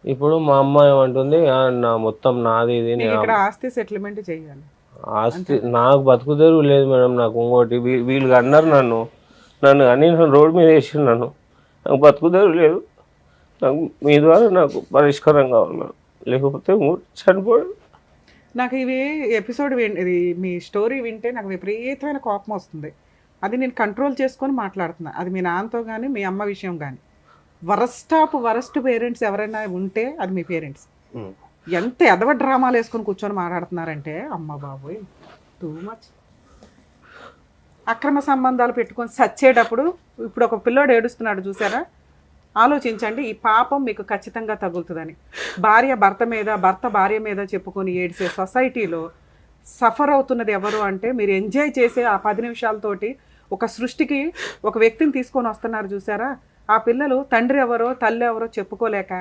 ఇప్పుడు మా అమ్మ ఏమంటుంది, నా మొత్తం నాది ఇది, ఇక్కడ ఆస్తి సెటిల్మెంట్ చేయాలి. ఆస్తి నాకు బతుకుదేరు లేదు మేడం. నాకు ఇంకోటి వీళ్ళు అన్నారు నన్ను కానీ రోడ్డు మీద వేసి నాకు బతుకుదేరు లేదు. నాకు మీ ద్వారా నాకు పరిష్కారం కావాలి, లేకపోతే చనిపోయాడు. నాకు ఇవి ఎపిసోడ్ ఇది మీ స్టోరీ వింటే నాకు విపరీతమైన కోపం వస్తుంది. అది నేను కంట్రోల్ చేసుకొని మాట్లాడుతున్నా. అది మీ నాన్నతో కానీ మీ అమ్మ విషయం కానీ. వరస్ట్ పేరెంట్స్ ఎవరైనా ఉంటే అది మీ పేరెంట్స్. ఎంత ఎదవ డ్రామాలు వేసుకొని కూర్చొని మాట్లాడుతున్నారంటే అమ్మ బాబోయ్, టూ మచ్. అక్రమ సంబంధాలు పెట్టుకొని చచ్చేటప్పుడు ఇప్పుడు ఒక పిల్లోడు ఏడుస్తున్నాడు చూసారా, ఆలోచించండి. ఈ పాపం మీకు ఖచ్చితంగా తగులుతుందని. భార్య భర్త మీద, భర్త భార్య మీద చెప్పుకొని ఏడిసే సొసైటీలో సఫర్ అవుతున్నది ఎవరు అంటే, మీరు ఎంజాయ్ చేసే ఆ 10 నిమిషాలతోటి ఒక సృష్టికి ఒక వ్యక్తిని తీసుకొని వస్తున్నారు చూసారా. ఆ పిల్లలు తండ్రి ఎవరో తల్లి ఎవరో చెప్పుకోలేక,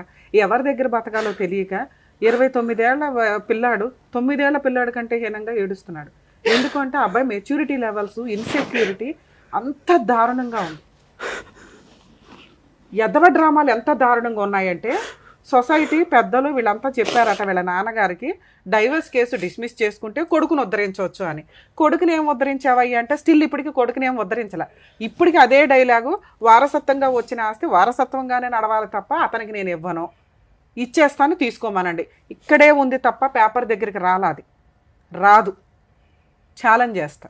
ఎవరి దగ్గర బతకాలో తెలియక 29 ఏళ్ల పిల్లాడు 9 ఏళ్ల పిల్లాడు కంటే హీనంగా ఏడుస్తున్నాడు. ఎందుకంటే అబ్బాయి మెచ్యూరిటీ లెవెల్స్, ఇన్సెక్యూరిటీ అంత దారుణంగా ఉంది. ఎదవ డ్రామాలు ఎంత దారుణంగా ఉన్నాయంటే, సొసైటీ పెద్దలు వీళ్ళంతా చెప్పారట వీళ్ళ నాన్నగారికి డైవర్స్ కేసు డిస్మిస్ చేసుకుంటే కొడుకుని ఉద్ధరించవచ్చు అని. కొడుకుని ఏం ఉద్ధరించావయ్యా అంటే స్టిల్ ఇప్పటికీ కొడుకుని ఏం ఉద్ధరించలే. ఇప్పటికీ అదే డైలాగు, వారసత్వంగా వచ్చిన ఆస్తి వారసత్వంగానే నడవాలి తప్ప అతనికి నేను ఇవ్వను, ఇచ్చేస్తాను తీసుకోమనండి. ఇక్కడే ఉంది తప్ప పేపర్ దగ్గరికి రాదు. ఛాలెంజ్ చేస్తా.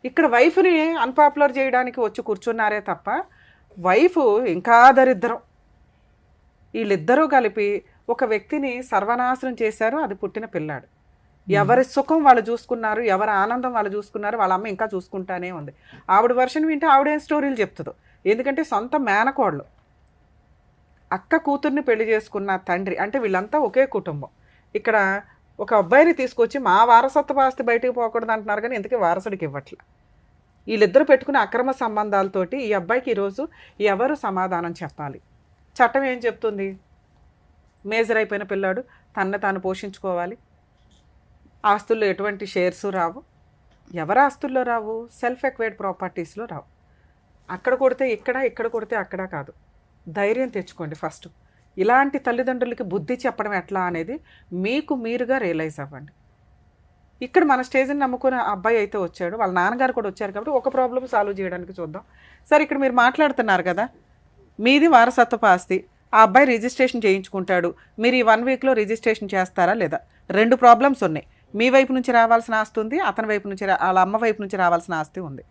ఇక్కడ వైఫ్ని అన్పాపులర్ చేయడానికి వచ్చి కూర్చున్నారే తప్ప వైఫ్ ఇంకా దరిద్రం. వీళ్ళిద్దరూ కలిపి ఒక వ్యక్తిని సర్వనాశనం చేశారు. అది పుట్టిన పిల్లాడు. ఎవరి సుఖం వాళ్ళు చూసుకున్నారు, ఎవరి ఆనందం వాళ్ళు చూసుకున్నారు. వాళ్ళ అమ్మ ఇంకా చూసుకుంటానే ఉంది. ఆవిడ వర్షన్ వింటే ఆవిడేం స్టోరీలు చెప్తుందో. ఎందుకంటే సొంత మేనకోళ్ళు, అక్క కూతుర్ని పెళ్లి చేసుకున్న తండ్రి, అంటే వీళ్ళంతా ఒకే కుటుంబం. ఇక్కడ ఒక అబ్బాయిని తీసుకొచ్చి మా వారసత్వ ఆస్తి బయటకు పోకూడదు అంటున్నారు, కానీ ఎందుకే వారసుడికి ఇవ్వట్లే. వీళ్ళిద్దరు పెట్టుకున్న అక్రమ సంబంధాలతోటి ఈ అబ్బాయికి ఈరోజు ఎవరు సమాధానం చెప్పాలి? చట్టం ఏం చెప్తుంది? మేజర్ అయిపోయిన పిల్లాడు తన్ను తాను పోషించుకోవాలి. ఆస్తుల్లో ఎటువంటి షేర్స్ రావు. ఎవరి ఆస్తుల్లో రావు? సెల్ఫ్ ఎక్వైర్డ్ ప్రాపర్టీస్లో రావు. అక్కడ కొడితే ఇక్కడ కొడితే అక్కడ కాదు. ధైర్యం తెచ్చుకోండి ఫస్ట్. ఇలాంటి తల్లిదండ్రులకి బుద్ధి చెప్పడం ఎట్లా అనేది మీకు మీరుగా రియలైజ్ అవ్వండి. ఇక్కడ మన స్టేజ్ని నమ్ముకున్న అబ్బాయి అయితే వచ్చాడు, వాళ్ళ నాన్నగారు కూడా వచ్చారు కాబట్టి ఒక ప్రాబ్లం సాల్వ్ చేయడానికి చూద్దాం. సరే, ఇక్కడ మీరు మాట్లాడుతున్నారు కదా, మీది వారసత్వపు ఆస్తి, ఆ అబ్బాయి రిజిస్ట్రేషన్ చేయించుకుంటాడు, మీరు ఈ 1 వీక్లో రిజిస్ట్రేషన్ చేస్తారా లేదా? 2 ప్రాబ్లమ్స్ ఉన్నాయి. మీ వైపు నుంచి రావాల్సిన ఆస్తి ఉంది, అతని వైపు నుంచి వాళ్ళ అమ్మ వైపు నుంచి రావాల్సిన ఆస్తి ఉంది.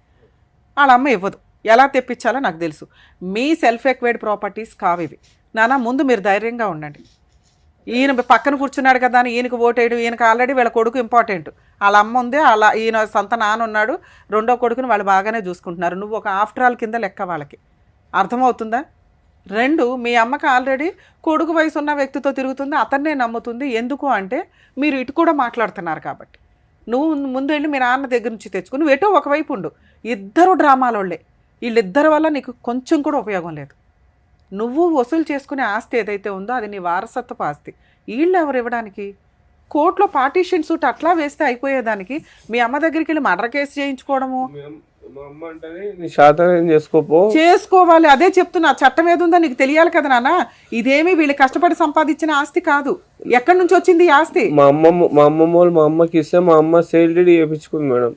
వాళ్ళ అమ్మ ఇవ్వదు. ఎలా తెప్పించాలో నాకు తెలుసు. మీ సెల్ఫ్ ఎక్వైర్డ్ ప్రాపర్టీస్ కావివి. నాన్న ముందు మీరు ధైర్యంగా ఉండండి. ఈయన పక్కన కూర్చున్నాడు కదా అని ఈయనకు ఓటేయడం, ఈయనకు ఆల్రెడీ వీళ్ళ కొడుకు ఇంపార్టెంట్. వాళ్ళ అమ్మ ఉంది, అలా ఈయన సొంత నాన్న ఉన్నాడు, రెండో కొడుకుని వాళ్ళు బాగానే చూసుకుంటున్నారు. నువ్వు ఒక ఆఫ్టర్ ఆల్ కింద లెక్క వాళ్ళకి. అర్థమవుతుందా? 2, మీ అమ్మకి ఆల్రెడీ కొడుకు వయసు ఉన్న వ్యక్తితో తిరుగుతుంది, అతన్నే నమ్ముతుంది. ఎందుకు అంటే మీరు ఇటు కూడా మాట్లాడుతున్నారు కాబట్టి. నువ్వు ముందు వెళ్ళి మీ నాన్న దగ్గర నుంచి తెచ్చుకుని నువ్వు ఎటో ఒకవైపు ఉండు. ఇద్దరు డ్రామాలోళ్ళే. వీళ్ళిద్దరి వల్ల నీకు కొంచెం కూడా ఉపయోగం లేదు. నువ్వు వసూలు చేసుకునే ఆస్తి ఏదైతే ఉందో అది నీ వారసత్వపు ఆస్తి. వీళ్ళు ఎవరు ఇవ్వడానికి? కోర్టులో పార్టీషన్ సూట్ అట్లా వేస్తే అయిపోయేదానికి మీ అమ్మ దగ్గరికి వెళ్ళి మర్డర్ కేసు చేయించుకోవడము. చేసుకోవాలి, అదే చెప్తున్నా. చట్టం ఏది ఉందో నీకు తెలియాలి కదా నాన్న. ఇదేమి వీళ్ళు కష్టపడి సంపాదించిన ఆస్తి కాదు. ఎక్కడి నుంచి వచ్చింది ఈ ఆస్తి? మా అమ్మమ్మ మా అమ్మకి ఇస్తే మా అమ్మ సేల్ డీడ్ చేయించుకుంది మేడం.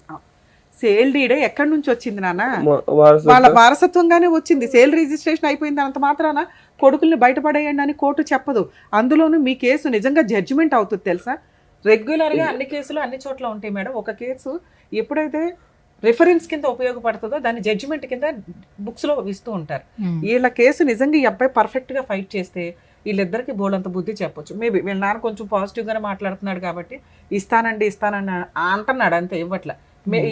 సేల్ డీడే ఎక్కడి నుంచి వచ్చింది నాన్న? వారసత్వం. వాళ్ళ వారసత్వంగానే వచ్చింది. సేల్ రిజిస్ట్రేషన్ అయిపోయింది అంత మాత్రాన కొడుకుల్ని బయటపడేయండి అని కోర్టు చెప్పదు. అందులోనూ మీ కేసు నిజంగా జడ్జిమెంట్ అవుతుంది తెలుసా? రెగ్యులర్గా అన్ని కేసులు అన్ని చోట్ల ఉంటాయి మేడం. ఒక కేసు ఎప్పుడైతే రిఫరెన్స్ కింద ఉపయోగపడుతుందో దాన్ని జడ్జిమెంట్ కింద బుక్స్లో ఇస్తూ ఉంటారు. వీళ్ళ కేసు నిజంగా ఈ అబ్బాయి పర్ఫెక్ట్గా ఫైట్ చేస్తే వీళ్ళిద్దరికి బోల్డంత బుద్ధి చెప్పొచ్చు. మేబీ వీళ్ళ నాన్న కొంచెం పాజిటివ్గానే మాట్లాడుతున్నాడు కాబట్టి ఇస్తానండి అంటున్నాడు, అంతే, ఇవ్వట్లే.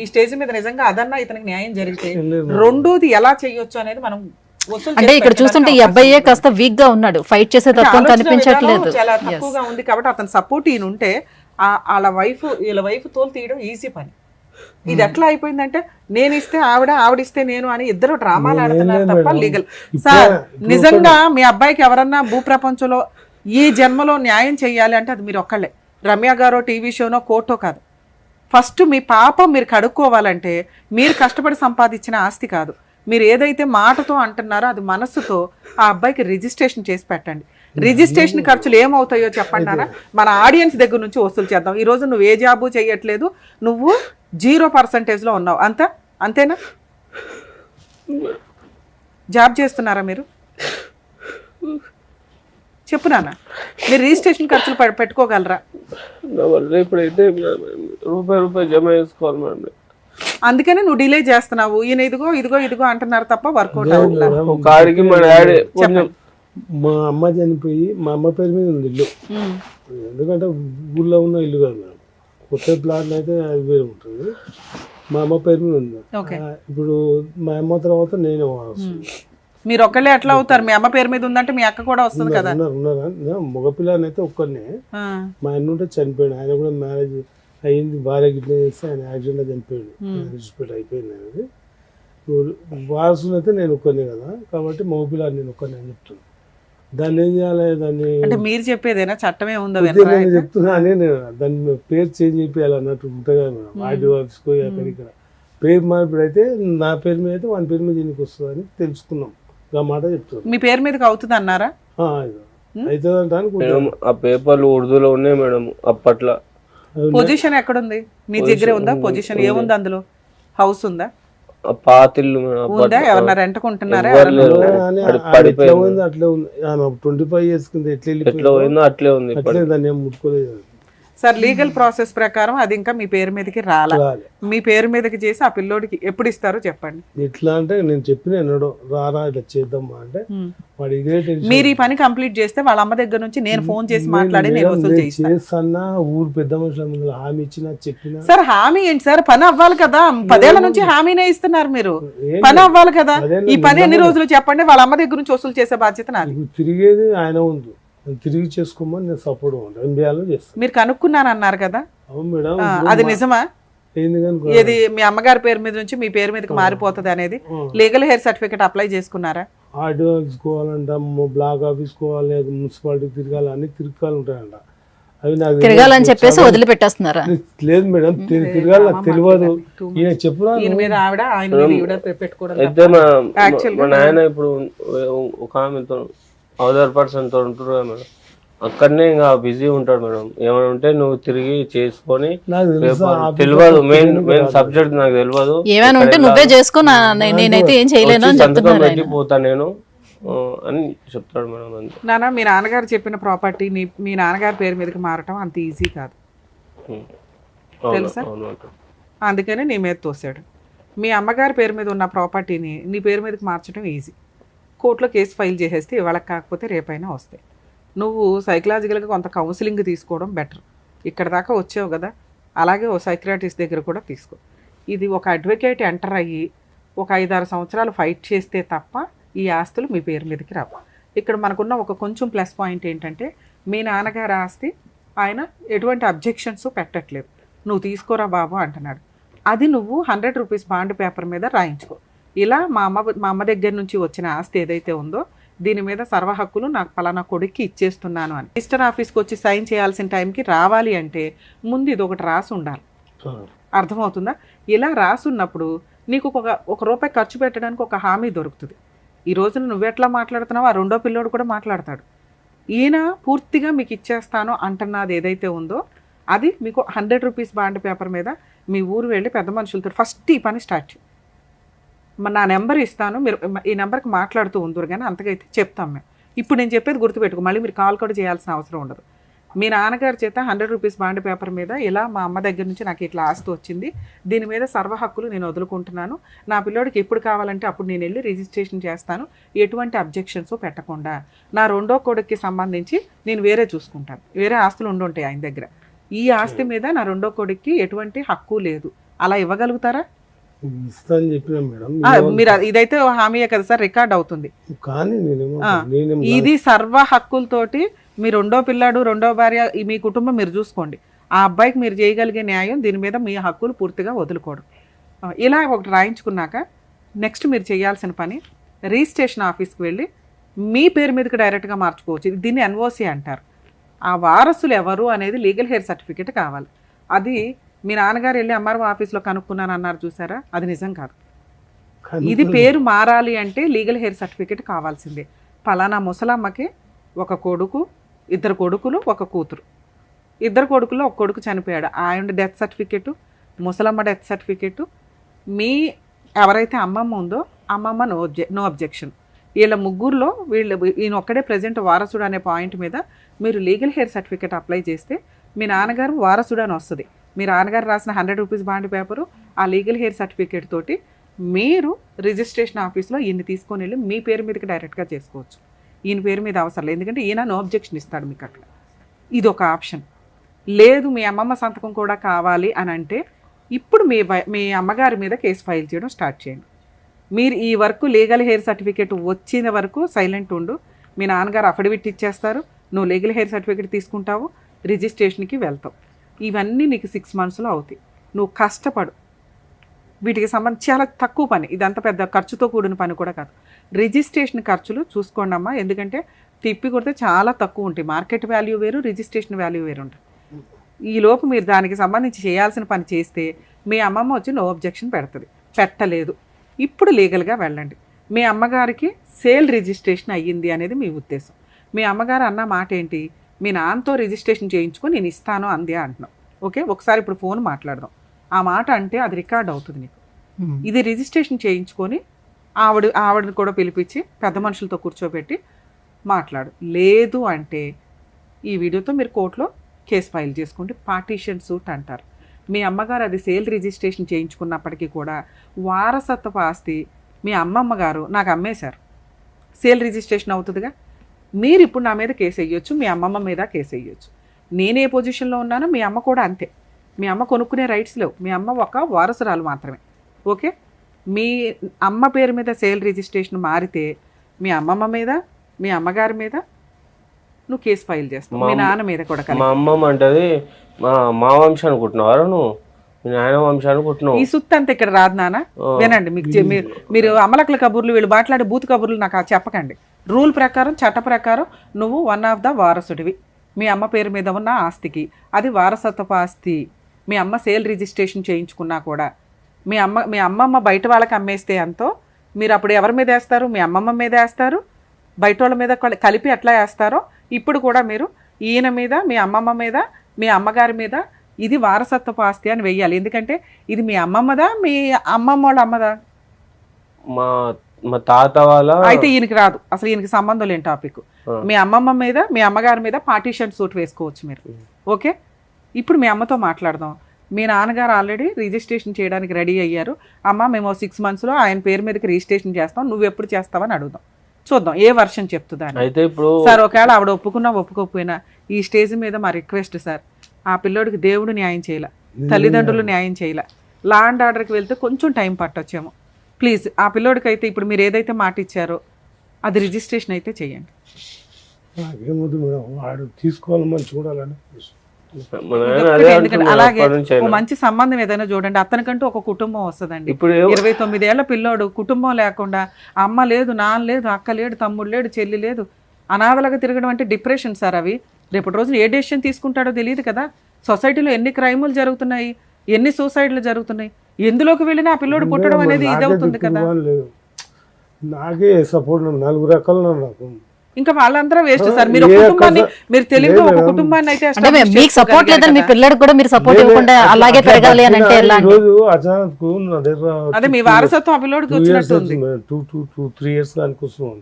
ఈ స్టేజ్ మీద నిజంగా అదన్నా ఇతనికి న్యాయం జరిగితే రెండోది ఎలా చేయొచ్చు అనేది మనం అంటే ఇక్కడ చూస్తుంటే ఈ అబ్బాయే కాస్త వీక్ గా ఉన్నాడు, ఫైట్ చేసే తత్వం కనిపించట్లేదు, చాలా తక్కువగా ఉంది. కాబట్టి అతని సపోర్ట్ ఈయన ఉంటే వీళ్ళ వైఫ్ తోలు తీయడం ఈజీ పని. ఇది ఎట్లా అయిపోయిందంటే నేను ఇస్తే ఆవిడిస్తే నేను అని ఇద్దరు డ్రామాలు ఆడుతున్నారు తప్ప లీగల్. సార్ నిజంగా మీ అబ్బాయికి ఎవరన్నా భూప్రపంచంలో ఈ జన్మలో న్యాయం చేయాలి అంటే అది మీరు ఒక్కళ్ళే. రమ్య గారో టీవీ షోనో కోర్టో కాదు. ఫస్ట్ మీ పాపం మీరు కడుక్కోవాలంటే మీరు కష్టపడి సంపాదించిన ఆస్తి కాదు, మీరు ఏదైతే మాటతో అంటున్నారో అది మనస్సుతో ఆ అబ్బాయికి రిజిస్ట్రేషన్ చేసి పెట్టండి. రిజిస్ట్రేషన్ ఖర్చులు ఏమవుతాయో చెప్పండి అన్న, మన ఆడియన్స్ దగ్గర నుంచి వసూలు చేద్దాం. ఈ రోజు నువ్వు ఏ జాబు చేయట్లేదు, నువ్వు 0% ఉన్నావు, అంతేనా? జాబ్ చేస్తున్నారా మీరు? చెప్పు నాన్న, మీరు రిజిస్ట్రేషన్ ఖర్చులు పెట్టుకోగలరా? ఇప్పుడైతే రూపాయి జమ చేసుకోవాలి మేడం. అందుకనే నువ్వు డిలే చేస్తున్నావు. ఈయన ఇదిగో అంటున్నారు తప్ప వర్కౌట్ అవుతున్నారు. కాడికి మా డాడీ మా అమ్మ చనిపోయి మా అమ్మ పేరు మీద ఉంది ఇల్లు. ఎందుకంటే ఊళ్ళో ఉన్న ఇల్లు కాదు మేడం, కొత్త ప్లాట్ అయితే అది వేరే ఉంటుంది. మా అమ్మ పేరు మీద ఉంది. ఇప్పుడు మా అమ్మ తర్వాత నేను మీరు ఒక్కళ్ళే ఎట్లా అవుతారు? మీ అమ్మ పేరు మీద ఉందంటే మీ అక్క కూడా వస్తుంది కదా. ఉన్నారా? మగపిల్లని అయితే ఒక్కరినే. మా అన్న ఉంటే చనిపోయాడు, ఆయన కూడా మ్యారేజ్ అయ్యింది, భార్య గిట్ల చేస్తే ఆయన యాక్సిడెంట్లో చనిపోయాడు, రిజిస్ట్రేట్ అయిపోయింది అనేది. వారసులు అయితే నేను ఒక్కనే కదా, కాబట్టి మగపిల్లని నేను ఒక్కనే అని చెప్తున్నాను. దాన్ని ఏం చేయాలి? దాన్ని అంటే మీరు చెప్పేదేనా చట్టమే ఉందో చెప్తున్నా అని నేను దాన్ని పేరు చేంజ్ చేయాలి అన్నట్టు ఉంటుంది కదా మేడం. ఆర్డీ ఆఫీస్కో అక్కడ ఇక్కడ పేరు మార్పిడి అయితే నా పేరు మీద అయితే వాని పేరు మీద దీనికి వస్తుంది అని తెలుసుకున్నాం. ఆ మాట చెప్తాను. మీ పేరు మీదకి అవుతుంది అన్నారా? అవుతుంది అంటే ఆ పేపర్లు ఉర్దూలో ఉన్నాయి మేడం అప్పట్లో. పొజిషన్ ఎక్కడుంది? మీ దగ్గరే ఉందా పొజిషన్? ఏముంది అందులో? హౌస్ ఉందా? పాతిల్లు ఉందా? ఎవరన్నా రెంట్కుంటున్నారా? అట్లే ఉంది. 25 years కింద ఎట్లా పోయిందో అట్లే ఉంది. దాన్ని ఏం ముట్టుకోలేదు. సార్ లీగల్ ప్రాసెస్ ప్రకారం అది ఇంకా మీ పేరు మీదకి రాలే. మీ పేరు మీదకి చేసి ఆ పిల్లోడికి ఎప్పుడు ఇస్తారో చెప్పండి. ఎట్లా అంటే నేను చెప్పిన రారా ఇట్లా చేద్దామా అంటే మీరు ఈ పని కంప్లీట్ చేస్తే వాళ్ళ అమ్మ దగ్గర నుంచి నేను ఫోన్ చేసి మాట్లాడి నేను వసూలు చేస్తాను. ఊరు పెద్ద మనుషుల ముందు హామీ ఇచ్చినా చెప్పినా. సార్ హామీ ఏంటి సార్? పని అవ్వాలి కదా. 10 ఏళ్ల నుంచి హామీనే ఇస్తున్నారు మీరు. పని అవ్వాలి కదా. ఈ పని ఎన్ని రోజులు చెప్పండి. వాళ్ళ అమ్మ దగ్గర నుంచి వసూలు చేసే బాధ్యత నాది. తిరిగేది ఆయన ఉంది, తిరిగి చేసుకోమని నేను సపోర్ట్ చేస్తాను. మీరు కనుక్కున్నాను అన్నారు కదా, అవును మేడం. అది నిజమా? ఏది మీ అమ్మగారి పేరు మీద నుంచి మీ పేరు మీదకి మారిపోతుంది అనేది లీగల్ హెయిర్ సర్టిఫికేట్ అప్లై చేసుకున్నారా? ఆర్డీ ఆఫీస్ కోవాలంట, బ్లాక్ ఆఫీస్ కోవాలి, మున్సిపాలిటీ తిరగాలి, అన్ని తిరగాలి ఉంటాయంట. అవి నాకు తిరగాలని చెప్పేసి వదిలిపెట్టేస్తున్నారా? లేదు మేడం, తిరగాలి నాకు తెలియదు. ఈయన చెప్పురా మా నాయన ఇప్పుడు ఒక ఆమెతో అదర్ పర్సన్ తో ఉంటారు కదా మేడం, అక్కడనే ఇంకా బిజీ ఉంటాడు మేడం. ఏమైనా ఉంటే నువ్వు తిరిగి చేసుకొని తెలియదు, మెయిన్ సబ్జెక్ట్ నాకు తెలియదు. ఏమైనా ఉంటే నువ్వే చేసుకో, నేనైతే ఏం చేయలేను అని చెప్తున్నాను. పెట్టిపోతా నేను అని చెప్తాడు మేడం. నాన్న, మీ నాన్నగారు చెప్పిన ప్రాపర్టీ మీ నాన్నగారి పేరు మీదకి మారటం అంత ఈజీ కాదు తెలుసా? అందుకని నీ మీద తోసాడు. మీ అమ్మగారి పేరు మీద ఉన్న ప్రాపర్టీని నీ పేరు మీదకి మార్చడం ఈజీ. కోర్టులో కేసు ఫైల్ చేసేస్తే ఇవాళకి కాకపోతే రేపైనా వస్తాయి. నువ్వు సైకలాజికల్గా కొంత కౌన్సిలింగ్ తీసుకోవడం బెటర్. ఇక్కడ దాకా వచ్చావు కదా, అలాగే ఓ సైక్రాటిస్ట్ దగ్గర కూడా తీసుకో. ఇది ఒక అడ్వకేట్ ఎంటర్ అయ్యి ఒక 5-6 సంవత్సరాలు ఫైట్ చేస్తే తప్ప ఈ ఆస్తులు మీ పేరు మీదకి రావు. ఇక్కడ మనకున్న ఒక కొంచెం ప్లస్ పాయింట్ ఏంటంటే మీ నాన్నగారి ఆస్తి ఆయన ఎటువంటి అబ్జెక్షన్స్ పెట్టట్లేదు. నువ్వు తీసుకోరా బాబు అంటున్నాడు. అది నువ్వు 100 రూపీస్ బాండ్ పేపర్ మీద రాయించుకో. ఇలా మా అమ్మ దగ్గర నుంచి వచ్చిన ఆస్తి ఏదైతే ఉందో దీని మీద సర్వ హక్కులు నాకు పలానా కొడుక్కి ఇచ్చేస్తున్నాను అని రిజిస్టర్ ఆఫీస్కి వచ్చి సైన్ చేయాల్సిన టైంకి రావాలి అంటే ముందు ఇది ఒకటి రాసి ఉండాలి. అర్థమవుతుందా? ఇలా రాసున్నప్పుడు నీకు ఒక రూపాయి ఖర్చు పెట్టడానికి ఒక హామీ దొరుకుతుంది. ఈ రోజున నువ్వెట్లా మాట్లాడుతున్నావో ఆ రెండో పిల్లోడు కూడా మాట్లాడతాడు. ఈయన పూర్తిగా మీకు ఇచ్చేస్తాను అంటున్నది ఏదైతే ఉందో అది మీకు 100 రూపీస్ బాండ్ పేపర్ మీద మీ ఊరు వెళ్ళి పెద్ద మనుషులతో ఫస్ట్ ఈ పని స్టార్ట్ చేయి. నా నెంబర్ ఇస్తాను, మీరు ఈ నెంబర్కి మాట్లాడుతూ ఉందరు కానీ అంతకైతే చెప్తాం మేము. ఇప్పుడు నేను చెప్పేది గుర్తుపెట్టుకో, మళ్ళీ మీరు కాల్ కూడా చేయాల్సిన అవసరం ఉండదు. మీ నాన్నగారి చేత 100 రూపీస్ బాండ్ పేపర్ మీద ఇలా మా అమ్మ దగ్గర నుంచి నాకు ఇట్లా ఆస్తి వచ్చింది, దీని మీద సర్వ హక్కులు నేను వదులుకుంటున్నాను, నా పిల్లోడికి ఎప్పుడు కావాలంటే అప్పుడు నేను వెళ్ళి రిజిస్ట్రేషన్ చేస్తాను, ఎటువంటి అబ్జెక్షన్స్ పెట్టకుండా, నా రెండో కొడుక్కి సంబంధించి నేను వేరే చూసుకుంటాను, వేరే ఆస్తులు ఉండుంటాయి ఆయన దగ్గర, ఈ ఆస్తి మీద నా రెండో కొడుక్కి ఎటువంటి హక్కు లేదు, అలా ఇవ్వగలుగుతారా? ఇస్తా అని చెప్పినా మేడం. మీరు ఇదైతే హామీయే కదా సార్, రికార్డ్ అవుతుంది. కానీ ఇది సర్వ హక్కులతోటి మీ రెండో పిల్లాడు, రెండో భార్య, మీ కుటుంబం మీరు చూసుకోండి, ఆ అబ్బాయికి మీరు చేయగలిగే న్యాయం, దీని మీద మీ హక్కులు పూర్తిగా వదులుకోవడం. ఇలా ఒకటి రాయించుకున్నాక నెక్స్ట్ మీరు చేయాల్సిన పని, రిజిస్ట్రేషన్ ఆఫీస్కి వెళ్ళి మీ పేరు మీదకి డైరెక్ట్గా మార్చుకోవచ్చు. దీన్ని ఎన్ఓసి అంటారు. ఆ వారసులు ఎవరు అనేది లీగల్ హెయిర్ సర్టిఫికేట్ కావాలి. అది మీ నాన్నగారు వెళ్ళి ఎంఆర్ఓ ఆఫీస్లో కనుక్కున్నాను అన్నారు చూసారా, అది నిజం కాదు. ఇది పేరు మారాలి అంటే లీగల్ హెయిర్ సర్టిఫికేట్ కావాల్సిందే. పలానా ముసలమ్మకి ఒక కొడుకు, 2 కొడుకులు, 1 కూతురు. 2 కొడుకుల్లో 1 కొడుకు చనిపోయాడు, ఆయన డెత్ సర్టిఫికేటు, ముసలమ్మ డెత్ సర్టిఫికేటు, మీ ఎవరైతే అమ్మమ్మ ఉందో అమ్మమ్మ నో అబ్జెక్షన్. వీళ్ళ ముగ్గురులో ఈయన ఒక్కడే ప్రజెంట్ వారసుడు అనే పాయింట్ మీద మీరు లీగల్ హెయిర్ సర్టిఫికేట్ అప్లై చేస్తే మీ నాన్నగారు వారసుడు అని వస్తుంది. మీ నాన్నగారు రాసిన 100 రూపీస్ బాండ్ పేపరు, ఆ లీగల్ హెయిర్ సర్టిఫికేట్ తోటి మీరు రిజిస్ట్రేషన్ ఆఫీస్లో ఈయన్ని తీసుకొని వెళ్ళి మీ పేరు మీదకి డైరెక్ట్గా చేసుకోవచ్చు. ఈయన పేరు మీద అవసరం లేదు, ఎందుకంటే ఈయన నో అబ్జెక్షన్ ఇస్తాడు మీకు అక్కడ. ఇది ఒక ఆప్షన్. లేదు మీ అమ్మమ్మ సంతకం కూడా కావాలి అని అంటే ఇప్పుడు మీ అమ్మగారి మీద కేసు ఫైల్ చేయడం స్టార్ట్ చేయండి. మీరు ఈ వరకు లీగల్ హెయిర్ సర్టిఫికేట్ వచ్చిన వరకు సైలెంట్ ఉండు. మీ నాన్నగారు అఫిడవిట్ ఇచ్చేస్తారు, నువ్వు లీగల్ హెయిర్ సర్టిఫికేట్ తీసుకుంటావు, రిజిస్ట్రేషన్కి వెళ్తావు. ఇవన్నీ నీకు 6 మంత్స్లో అవుతాయి. నువ్వు కష్టపడు. వీటికి సంబంధించి చాలా తక్కువ పని, ఇదంతా పెద్ద ఖర్చుతో కూడిన పని కూడా కాదు. రిజిస్ట్రేషన్ ఖర్చులు చూసుకోండి అమ్మా, ఎందుకంటే తిప్పి కొడితే చాలా తక్కువ ఉంటాయి. మార్కెట్ వాల్యూ వేరు, రిజిస్ట్రేషన్ వాల్యూ వేరు ఉంటుంది. ఈలోపు మీరు దానికి సంబంధించి చేయాల్సిన పని చేస్తే మీ అమ్మమ్మ వచ్చి నో అబ్జెక్షన్ పెడుతుంది. పెట్టలేదు, ఇప్పుడు లీగల్గా వెళ్ళండి. మీ అమ్మగారికి సేల్ రిజిస్ట్రేషన్ అయ్యింది అనేది మీ ఉద్దేశం. మీ అమ్మగారు అన్న మాట ఏంటి, మీ నాన్నతో రిజిస్ట్రేషన్ చేయించుకొని నేను ఇస్తాను అందే అంటున్నావు. ఓకే, ఒకసారి ఇప్పుడు ఫోన్ మాట్లాడదాం. ఆ మాట అంటే అది రికార్డ్ అవుతుంది నీకు. ఇది రిజిస్ట్రేషన్ చేయించుకొని ఆవిడని కూడా పిలిపించి పెద్ద మనుషులతో కూర్చోబెట్టి మాట్లాడు. లేదు అంటే ఈ వీడియోతో మీరు కోర్టులో కేసు ఫైల్ చేసుకుంటే పార్టీషన్ సూట్ అంటారు. మీ అమ్మగారు అది సేల్ రిజిస్ట్రేషన్ చేయించుకున్నప్పటికీ కూడా వారసత్వపు ఆస్తి మీ అమ్మమ్మ గారు నాకు అమ్మేశారు, సేల్ రిజిస్ట్రేషన్ అవుతుందిగా. మీరు ఇప్పుడు నా మీద కేసు వేయొచ్చు, మీ అమ్మమ్మ మీద కేసు వేయొచ్చు. నేనే పొజిషన్లో ఉన్నానో మీ అమ్మ కూడా అంతే. మీ అమ్మ కొనుక్కునే రైట్స్ లేవు, మీ అమ్మ ఒక వారసురాలు మాత్రమే. ఓకే, మీ అమ్మ పేరు మీద సేల్ రిజిస్ట్రేషన్ మారితే మీ అమ్మమ్మ మీద, మీ అమ్మగారి మీద నువ్వు కేసు ఫైల్ చేస్తావు, మీ నాన్న మీద కూడా. మా అమ్మమ్మ అంటది మా వంశం అనుకుంటున్నావు, నువ్వు మీ నాయన వంశం అనుకుంటున్నావు. ఈ సుత్తి అంతా ఇక్కడ రాదు నాన్న. వినండి, మీరు అమలకల కబుర్లు, వీళ్ళు మాట్లాడే బూత్ కబుర్లు నాకు చెప్పకండి. రూల్ ప్రకారం, చట్ట ప్రకారం నువ్వు 1 ఆఫ్ ద వారసుడివి. మీ అమ్మ పేరు మీద ఉన్న ఆస్తికి అది వారసత్వపు ఆస్తి. మీ అమ్మ సేల్ రిజిస్ట్రేషన్ చేయించుకున్నా కూడా మీ అమ్మమ్మ బయట వాళ్ళకి అమ్మేస్తే ఎంతో మీరు అప్పుడు ఎవరి మీద వేస్తారు, మీ అమ్మమ్మ మీద వేస్తారు, బయట వాళ్ళ మీద కలిపి ఎట్లా వేస్తారో ఇప్పుడు కూడా మీరు ఈయన మీద, మీ అమ్మమ్మ మీద, మీ అమ్మగారి మీద ఇది వారసత్వపు ఆస్తి అని వెయ్యాలి. ఎందుకంటే ఇది మీ అమ్మమ్మదా, మీ అమ్మమ్మ వాళ్ళ అమ్మదా? మా తాత వాళ్ళ. అయితే ఈయనకి రాదు, అసలు ఈయనకి సంబంధం లేని టాపిక్. మీ అమ్మమ్మ మీద, మీ అమ్మగారి మీద పార్టీషన్ సూట్ వేసుకోవచ్చు మీరు. ఓకే, ఇప్పుడు మీ అమ్మతో మాట్లాడదాం. మీ నాన్నగారు ఆల్రెడీ రిజిస్ట్రేషన్ చేయడానికి రెడీ అయ్యారు. అమ్మ మేము 6 మంత్స్లో ఆయన పేరు మీదకి రిజిస్ట్రేషన్ చేస్తాం, నువ్వు ఎప్పుడు చేస్తావని అడుగుదాం. చూద్దాం ఏ వర్షన్ చెప్తుందని. అయితే ఇప్పుడు సార్ ఒకవేళ ఆవిడ ఒప్పుకున్నా ఒప్పుకోకపోయినా ఈ స్టేజ్ మీద మా రిక్వెస్ట్ సార్, ఆ పిల్లోడికి దేవుడు న్యాయం చేయాల, తల్లిదండ్రులు న్యాయం చేయాల. లా అండ్ ఆర్డర్కి వెళ్తే కొంచెం టైం పట్టొచ్చేమో. ప్లీజ్ ఆ పిల్లోడికి అయితే ఇప్పుడు మీరు ఏదైతే మాట ఇచ్చారో అది రిజిస్ట్రేషన్ అయితే చేయండి. నాకేమొద్దు మేడం, వాడు తీసుకోవాలని చూడాలని. ఎందుకంటే అలాగే ఓ మంచి సంబంధం ఏదైనా చూడండి. అతనికంటూ ఒక కుటుంబం వస్తుందండి. ఇప్పుడు 29 ఏళ్ల పిల్లోడు, కుటుంబం లేకుండా, అమ్మ లేదు, నాన్న లేదు, అక్క లేడు, తమ్ముడు లేడు, చెల్లి లేదు, అనాథలుగా తిరగడం అంటే డిప్రెషన్ సార్. అవి రేపటి రోజున ఏ డెసిషన్ తీసుకుంటాడో తెలియదు కదా. సొసైటీలో ఎన్ని క్రైములు జరుగుతున్నాయి, ఎన్ని సూసైడ్లు జరుగుతున్నాయి. ఎందులోకి వెళ్ళినా ఆ పిల్లోడు పుట్టడం అనేది ఇది అవుతుంది కదా. నాకే సపోర్ట్ 4 రకాలు నాకు. ఇంకా వాళ్ళందరూ వేస్ట్ సార్. మీరు ఒక కుటుంబాన్ని, మీరు తెలివిగా ఒక కుటుంబాన్ని అయితే అంటే మీకు సపోర్ట్ లేదని మీ పిల్లడికి కూడా మీరు సపోర్ట్ ఇవ్వకుండా అలాగే పెరగాలి అని అంటే ఎలా? రోజు అచానక్ నా దగ్గర అదే మీ వారసత్వం అభిలోడికి వచ్చినట్టు ఉంది. 2-3 years దానికి వస్తున్నాం.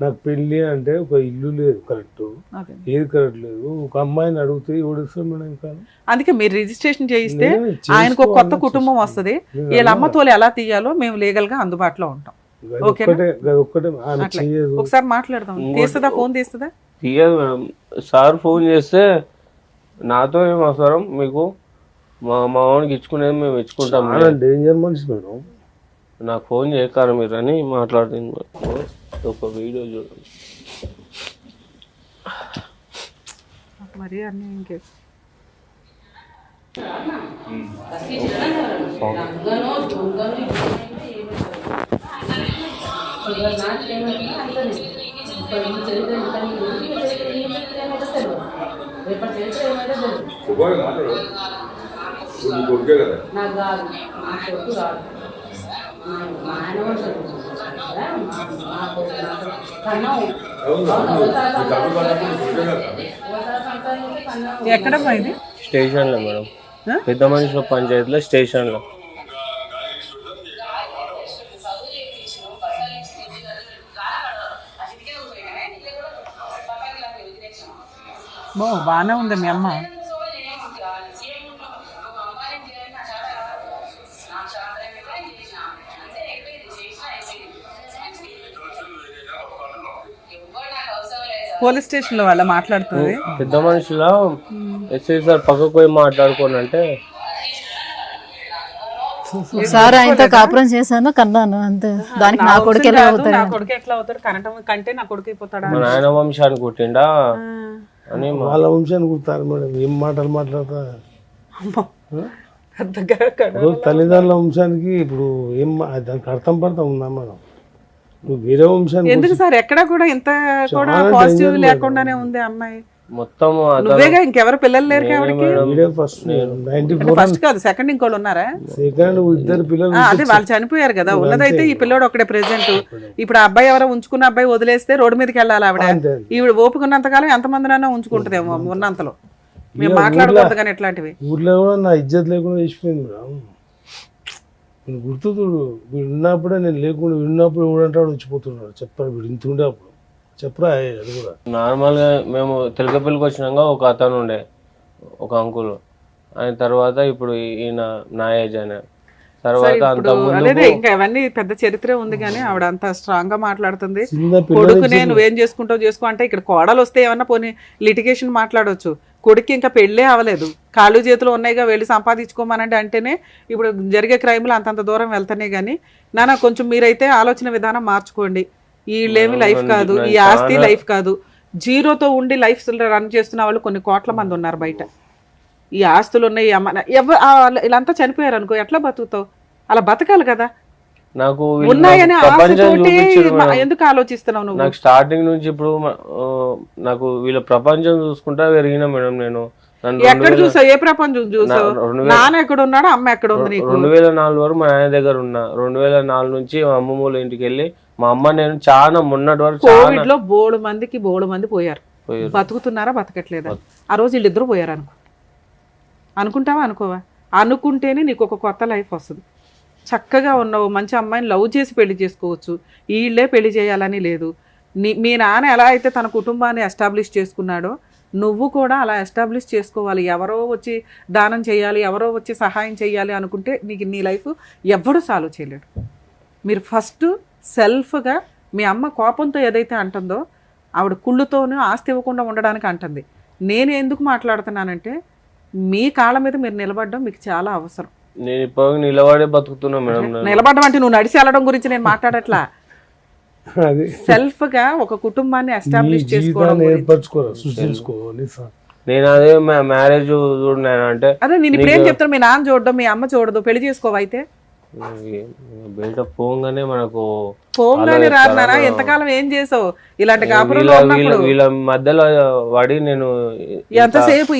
నాకు పెళ్లి అంటే ఒక ఇల్లు లేదు కరెక్ట్, ఏది కరెక్ట్ లేదు. ఒక అమ్మాయిని అడిగితే ఎవడిస్తాం మేడం ఇంకా. అందుకే మీరు రిజిస్ట్రేషన్ చేయిస్తే ఆయనకు ఒక కొత్త కుటుంబం వస్తుంది. వీళ్ళ అమ్మతోలు ఎలా తీయాలో మేము లీగల్ గా అందుబాటులో ఉంటాం. ఒకసారి మాట్లాడదాం. తీస్తుందా? ఫోన్ తీస్తుందా? తీయదు మేడం. సార్ ఫోన్ చేస్తే నాతో ఏం అవసరం మీకు, మా మామూలుకి ఇచ్చుకునేది మేము ఇచ్చుకుంటాం. డేంజర్ మనిషి మేడం. నాకు ఫోన్ చేయకారు మీరు అని మాట్లాడుతుంది. ఒక వీడియో చూడండి. మరి అన్నీ ఇంకే ఎక్కడమ్మా ఇది? స్టేషన్ లో మేడం, పెద్ద మనుషుల పంచాయతీలో స్టేషన్ లో. బాగానే ఉంది మీ అమ్మ. పోలీస్ స్టేషన్ లో వాళ్ళ మాట్లాడుతుంది. పెద్ద మనుషుల ఎస్ఐ సార్ పక్కకు పోయి మాట్లాడుకోండి అంటే, సార్ ఆయనతో కాపురం చేశాను కన్నాను అంతే, దానికి నా కొడుకు ఎలా అవుతాడు? నా కొడుకు ఎట్లా అవుతాడు? కనటం కంటే నా కొడుకు అయిపోతాడా? మా నాయన వంశాన్ని కుట్టిండా అని. వాళ్ళ వంశాన్ని కుడతారు మేడం. ఏం మాటలు మాట్లాడతా? తల్లిదండ్రుల వంశానికి ఇప్పుడు ఏం దానికి అర్థం పడతా ఉందా మేడం? వేరే వంశానికి ఎందుకు సార్? ఎక్కడ కూడా ఇంత కూడా పాజిటివ్ లేకుండానే ఉంది అమ్మాయి. మొత్తం నువ్వేగా, ఇంకెవరు పిల్లలు లేరు కాబట్టి. ఫస్ట్ కాదు, సెకండ్ ఇంకోళ్ళు ఉన్నారా? ఇద్దరు పిల్లలు. అదే వాళ్ళు చనిపోయారు కదా. ఉన్నదైతే ఈ పిల్లోడు ఒకటే ప్రెసెంట్. ఇప్పుడు ఆ అబ్బాయి ఎవరో ఉంచుకున్న అబ్బాయి వదిలేస్తే రోడ్డు మీదకి వెళ్ళాలి ఆవిడ. ఈవిడ ఓపుకున్నంతకాలం ఎంతమందినైనా ఉంచుకుంటదేమో ఉన్నంతలో. మేము మాట్లాడకూడదు కానీ ఇట్లాంటివి. ఊర్లో కూడా నా ఇజ్జత్ లేకుండా చేసిపోయింది మేడం. గుర్తు చూడు, వీడు ఉన్నప్పుడే నేను లేకుండా విన్నప్పుడు ఎవడంటాడు వచ్చిపోతున్నాడు. చెప్పాడు వీడు ఇంత ఉండే అప్పుడు చెప్పరా. అది కూడా నార్మల్ గా మేము తెలకపల్లికి వచ్చినాక ఒక అతను ఉండే, ఒక అంకుల్. ఆయన తర్వాత ఇప్పుడు ఈయన నా ఏజ్ ఆయన తర్వాత అదే ఇంకా అవన్నీ పెద్ద చరిత్ర ఉంది. కానీ ఆవిడ అంత స్ట్రాంగ్ గా మాట్లాడుతుంది. కొడుకునే నువ్వేం చేసుకుంటావు చేసుకో అంటే, ఇక్కడ కోడలు వస్తే ఏమన్నా పోనీ లిటిగేషన్ మాట్లాడవచ్చు. కొడుకు ఇంకా పెళ్ళే అవ్వలేదు, కాళ్ళు చేతులు ఉన్నాయిగా, వెళ్ళి సంపాదించుకోమనండి అంటేనే ఇప్పుడు జరిగే క్రైమ్లు అంతంత దూరం వెళ్తానే. కానీ నాన్న కొంచెం మీరైతే ఆలోచన విధానం మార్చుకోండి. వీళ్ళేమి లైఫ్ కాదు, ఈ ఆస్తి లైఫ్ కాదు. జీరోతో ఉండి లైఫ్ రన్ చేస్తున్న వాళ్ళు కొన్ని కోట్ల మంది ఉన్నారు బయట. ఈ ఆస్తులు ఉన్నాయి, వీళ్ళంతా చనిపోయారు అనుకో, ఎట్లా బతుకుతావు? అలా బతకాలి కదా. నాకు ఉన్నాయని ఆశతోటి ఎందుకు ఆలోచిస్తున్నావు నువ్వు? నాకు స్టార్టింగ్ నుంచి ఇప్పుడు నాకు వీళ్ళ ప్రపంచం చూసుకుంటా పెరిగిన మేడం. నేను ఎక్కడ చూసావు? ఏ ప్రపంచం చూసావు? నాన్న ఎక్కడ ఉన్నాడు, అమ్మ ఎక్కడ ఉంది? 2004 వరకు మా నాన్న దగ్గర ఉన్నా. 2004 నుంచి మా అమ్మమ్మూల ఇంటికి వెళ్ళి మా అమ్మ నేను చాలా మొన్నటి వరకు కోవిడ్ లో బోడు మంది పోయారు. బతుకుతున్నారా బతకట్లేదా? ఆ రోజు వీళ్ళిద్దరూ పోయారు అనుకుంటావా అనుకోవా? అనుకుంటేనే నీకు ఒక కొత్త లైఫ్ వస్తుంది. చక్కగా ఉన్నావు, మంచి అమ్మాయిని లవ్ చేసి పెళ్లి చేసుకోవచ్చు. వీళ్ళే పెళ్లి చేయాలని లేదు. మీ నాన్న ఎలా అయితే తన కుటుంబాన్ని ఎస్టాబ్లిష్ చేసుకున్నాడో నువ్వు కూడా అలా ఎస్టాబ్లిష్ చేసుకోవాలి. ఎవరో వచ్చి దానం చేయాలి, ఎవరో వచ్చి సహాయం చేయాలి అనుకుంటే నీకు నీ లైఫ్ ఎవ్వడూ సాల్వ్ చేయలేడు. మీరు ఫస్ట్ సెల్ఫ్గా, మీ అమ్మ కోపంతో ఏదైతే అంటుందో ఆవిడ కుళ్ళుతోనూ ఆస్తి ఇవ్వకుండా ఉండడానికి అంటుంది. నేను ఎందుకు మాట్లాడుతున్నానంటే మీ కాళ్ళ మీద మీరు నిలబడడం మీకు చాలా అవసరం. నేను ఇప్పుడు నిలబడే బతుకుతున్నా మేడం. నిలబడడం అంటే నువ్వు నడిచి వెళ్ళడం గురించి నేను మాట్లాడట్లా. సెల్ఫ్ గా ఒక కుటుంబాన్ని ఎస్టాబ్లిష్ చేసుకోవడం. నేను అదే మ్యారేజ్ చూడలేను అంటే అదే నేను ఇప్పుడు ఏం చెప్తాను, మీ నాన్న చూడడం, మీ అమ్మ చూడదు, పెళ్లి చేసుకోవైతే బయట పోగానే మనకు పోగానే రాన్నారా? ఎంతకాలం ఏం చేసావు ఇలాంటి కాపురంలో? వీళ్ళ మధ్యలో పడి నేను ఎంతసేపు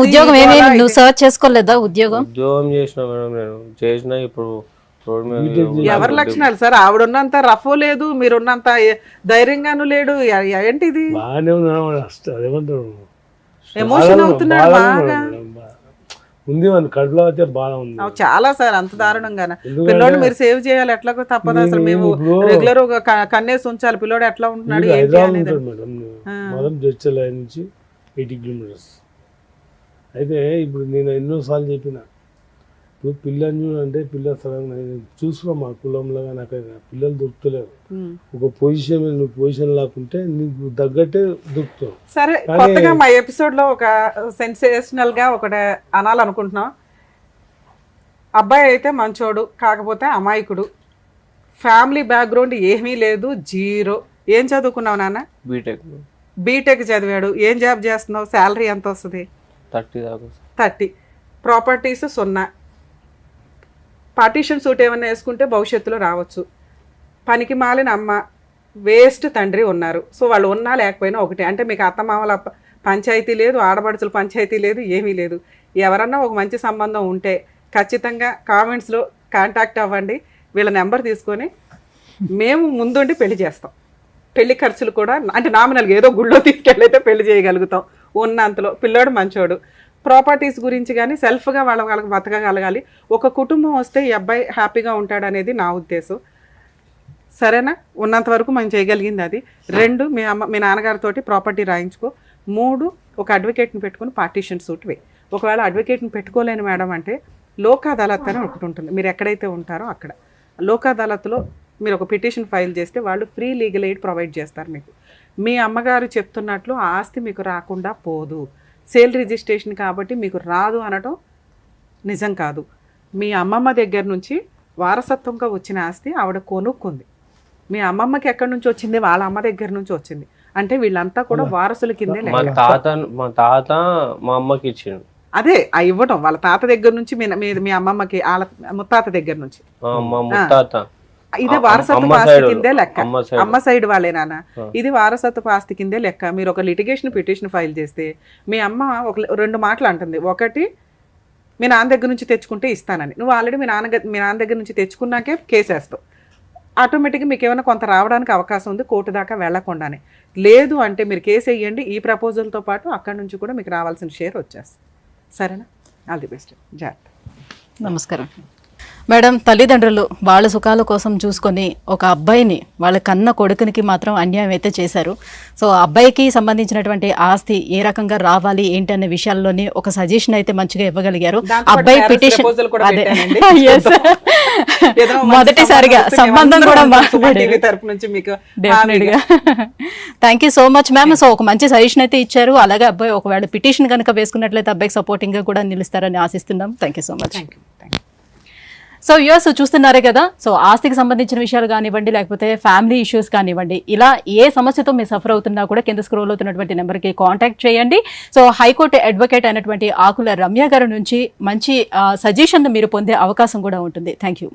ఉద్యోగం ఏమేమి నువ్వు సర్చ్ చేసుకోలేదా? ఉద్యోగం చేసిన మేడం, నేను చేసిన. ఇప్పుడు రోడ్ మీద ఎవరి లక్షణాలు సార్? ఆవిడున్నంత రఫ్ లేదు, మీరున్నంత ధైర్యంగాను లేడు. ఏంటిది? బాగానే ఉన్నాడు, అదేమంటారు ఎమోషన్ అవుతున్నాడు బాగా. ఉంది మన కడుపులో అయితే బాగా ఉంది. చాలా సార్, అంత దారుణంగానే. పిల్లోడు మీరు సేవ్ చేయాలి, ఎట్లాగో తప్పదు. అసలు మేము రెగ్యులర్ కన్నేసి ఉంచాలి. పిల్లోడు ఎట్లా ఉంటున్నాడు హైదరాబాద్ ఉంటాడు మేడం, మొదలు జడ్చల్ నుంచి 80 కిలోమీటర్స్. అయితే ఇప్పుడు నేను ఎన్నోసార్లు చెప్పిన, ఇప్పుడు పిల్లని చూడంటే పిల్ల సడన్గా చూసుకున్నా మా కులంలో నాకు పిల్లలు దొరుకుతలేవు. ఒక పొజిషన్ మీద నువ్వు పొజిషన్ లేకుంటే నీకు తగ్గట్టే దొరుకుతావు. సరే, కొత్తగా మా ఎపిసోడ్ లో ఒక సెన్సేషనల్ గా ఒకటి అనాలనుకుంటున్నాం. అబ్బాయి అయితే మంచోడు, కాకపోతే అమాయకుడు, ఫ్యామిలీ బ్యాక్గ్రౌండ్ ఏమీ లేదు, జీరో. ఏం చదువుకున్నావు నాన్న? బీటెక్ చదివాడు. ఏం జాబ్ చేస్తున్నావు? శాలరీ ఎంత వస్తుంది? 30. ప్రాపర్టీస్ 0. పార్టీషన్ సూట్ ఏమన్నా వేసుకుంటే భవిష్యత్తులో రావచ్చు. పనికి మాలిన అమ్మ, వేస్ట్ తండ్రి ఉన్నారు. సో వాళ్ళు ఉన్నా లేకపోయినా ఒకటే. అంటే మీకు అత్తమామల పంచాయతీ లేదు, ఆడపడుచుల పంచాయతీ లేదు, ఏమీ లేదు. ఎవరన్నా ఒక మంచి సంబంధం ఉంటే ఖచ్చితంగా కామెంట్స్లో కాంటాక్ట్ అవ్వండి. వీళ్ళ నెంబర్ తీసుకొని మేము ముందుండి పెళ్లి చేస్తాం. పెళ్లి ఖర్చులు కూడా అంటే నామినల్గా ఏదో గుళ్ళో తీసుకెళ్ళైతే పెళ్లి చేయగలుగుతాం ఉన్నంతలో. పిల్లోడు మంచోడు. ప్రాపర్టీస్ గురించి కానీ సెల్ఫ్గా వాళ్ళకి బతకగలగాలి. ఒక కుటుంబం వస్తే ఈ అబ్బాయి హ్యాపీగా ఉంటాడు అనేది నా ఉద్దేశం. సరేనా? ఉన్నంత వరకు మనం చేయగలిగింది అది. 2, మీ నాన్నగారితో ప్రాపర్టీ రాయించుకో. 3, ఒక అడ్వకేట్ని పెట్టుకుని పార్టీషన్ సూట్ వే. ఒకవేళ అడ్వకేట్ని పెట్టుకోలేని మేడం అంటే లోక్ అదాలత్ అని ఒకటి ఉంటుంది. మీరు ఎక్కడైతే ఉంటారో అక్కడ లోక్ అదాలత్లో మీరు ఒక పిటిషన్ ఫైల్ చేస్తే వాళ్ళు ఫ్రీ లీగల్ ఎయిడ్ ప్రొవైడ్ చేస్తారు మీకు. మీ అమ్మగారు చెప్తున్నట్లు ఆ ఆస్తి మీకు రాకుండా పోదు. సేల్ రిజిస్ట్రేషన్ కాబట్టి మీకు రాదు అనటం నిజం కాదు. మీ అమ్మమ్మ దగ్గర నుంచి వారసత్వంగా వచ్చిన ఆస్తి ఆవిడ కొనుక్కుంది. మీ అమ్మమ్మకి ఎక్కడి నుంచి వచ్చింది? వాళ్ళ అమ్మ దగ్గర నుంచి వచ్చింది. అంటే వీళ్ళంతా కూడా వారసుల కిందే. మా తాత మా అమ్మకి ఇచ్చిండు. అదే ఇవ్వటం వాళ్ళ తాత దగ్గర నుంచి మీ అమ్మమ్మకి, వాళ్ళ ముత్తాత దగ్గర నుంచి. ఇది వారసత్వ ఆస్తి కిందే లెక్క. అమ్మ సైడ్ వాళ్ళే నాన్న. ఇది వారసత్వ ఆస్తి కిందే లెక్క. మీరు ఒక లిటిగేషన్ పిటిషన్ ఫైల్ చేస్తే మీ అమ్మ 2 మాటలు అంటుంది. ఒకటి, మీ నాన్న దగ్గర నుంచి తెచ్చుకుంటే ఇస్తానని. నువ్వు ఆల్రెడీ మీ నాన్న దగ్గర నుంచి తెచ్చుకున్నాకే కేసు వేస్తావు. ఆటోమేటిక్గా మీకు ఏమైనా కొంత రావడానికి అవకాశం ఉంది, కోర్టు దాకా వెళ్లకుండానే. లేదు అంటే మీరు కేసు వేయండి, ఈ ప్రపోజల్తో పాటు అక్కడి నుంచి కూడా మీకు రావాల్సిన షేర్ వచ్చేస్తుంది. సరేనా? All the best. జాగ్రత్త. నమస్కారం మేడం. తల్లిదండ్రులు వాళ్ళ సుఖాల కోసం చూసుకొని ఒక అబ్బాయిని, వాళ్ళ కన్న కొడుకునికి మాత్రం అన్యాయం అయితే చేశారు. సో అబ్బాయికి సంబంధించినటువంటి ఆస్తి ఏ రకంగా రావాలి ఏంటి అనే విషయాల్లోనే ఒక సజెషన్ అయితే మంచిగా ఇవ్వగలిగారు. అబ్బాయి పిటిషన్ మొదటిసారిగా సంబంధం కూడా thank you so much ma'am. So ఒక మంచి సజెషన్ అయితే ఇచ్చారు. అలాగే అబ్బాయి ఒకవేళ పిటిషన్ కనుక వేసుకున్నట్లయితే అబ్బాయికి సపోర్టింగ్ గా కూడా నిలుస్తారని ఆశిస్తున్నాం. Thank you so much. So viewers చూస్తున్నారే కదా, సో ఆస్తికి సంబంధించిన విషయాలు కానివ్వండి, లేకపోతే ఫ్యామిలీ ఇష్యూస్ కానివ్వండి, ఇలా ఏ సమస్యతో మీరు సఫర్ అవుతున్నా కూడా కింద స్క్రోల్ అవుతున్నటువంటి నెంబర్కి కాంటాక్ట్ చేయండి. సో హైకోర్టు అడ్వకేట్ అయినటువంటి ఆకుల రమ్య గారి నుంచి మంచి సజెషన్ మీరు పొందే అవకాశం కూడా ఉంటుంది. Thank you.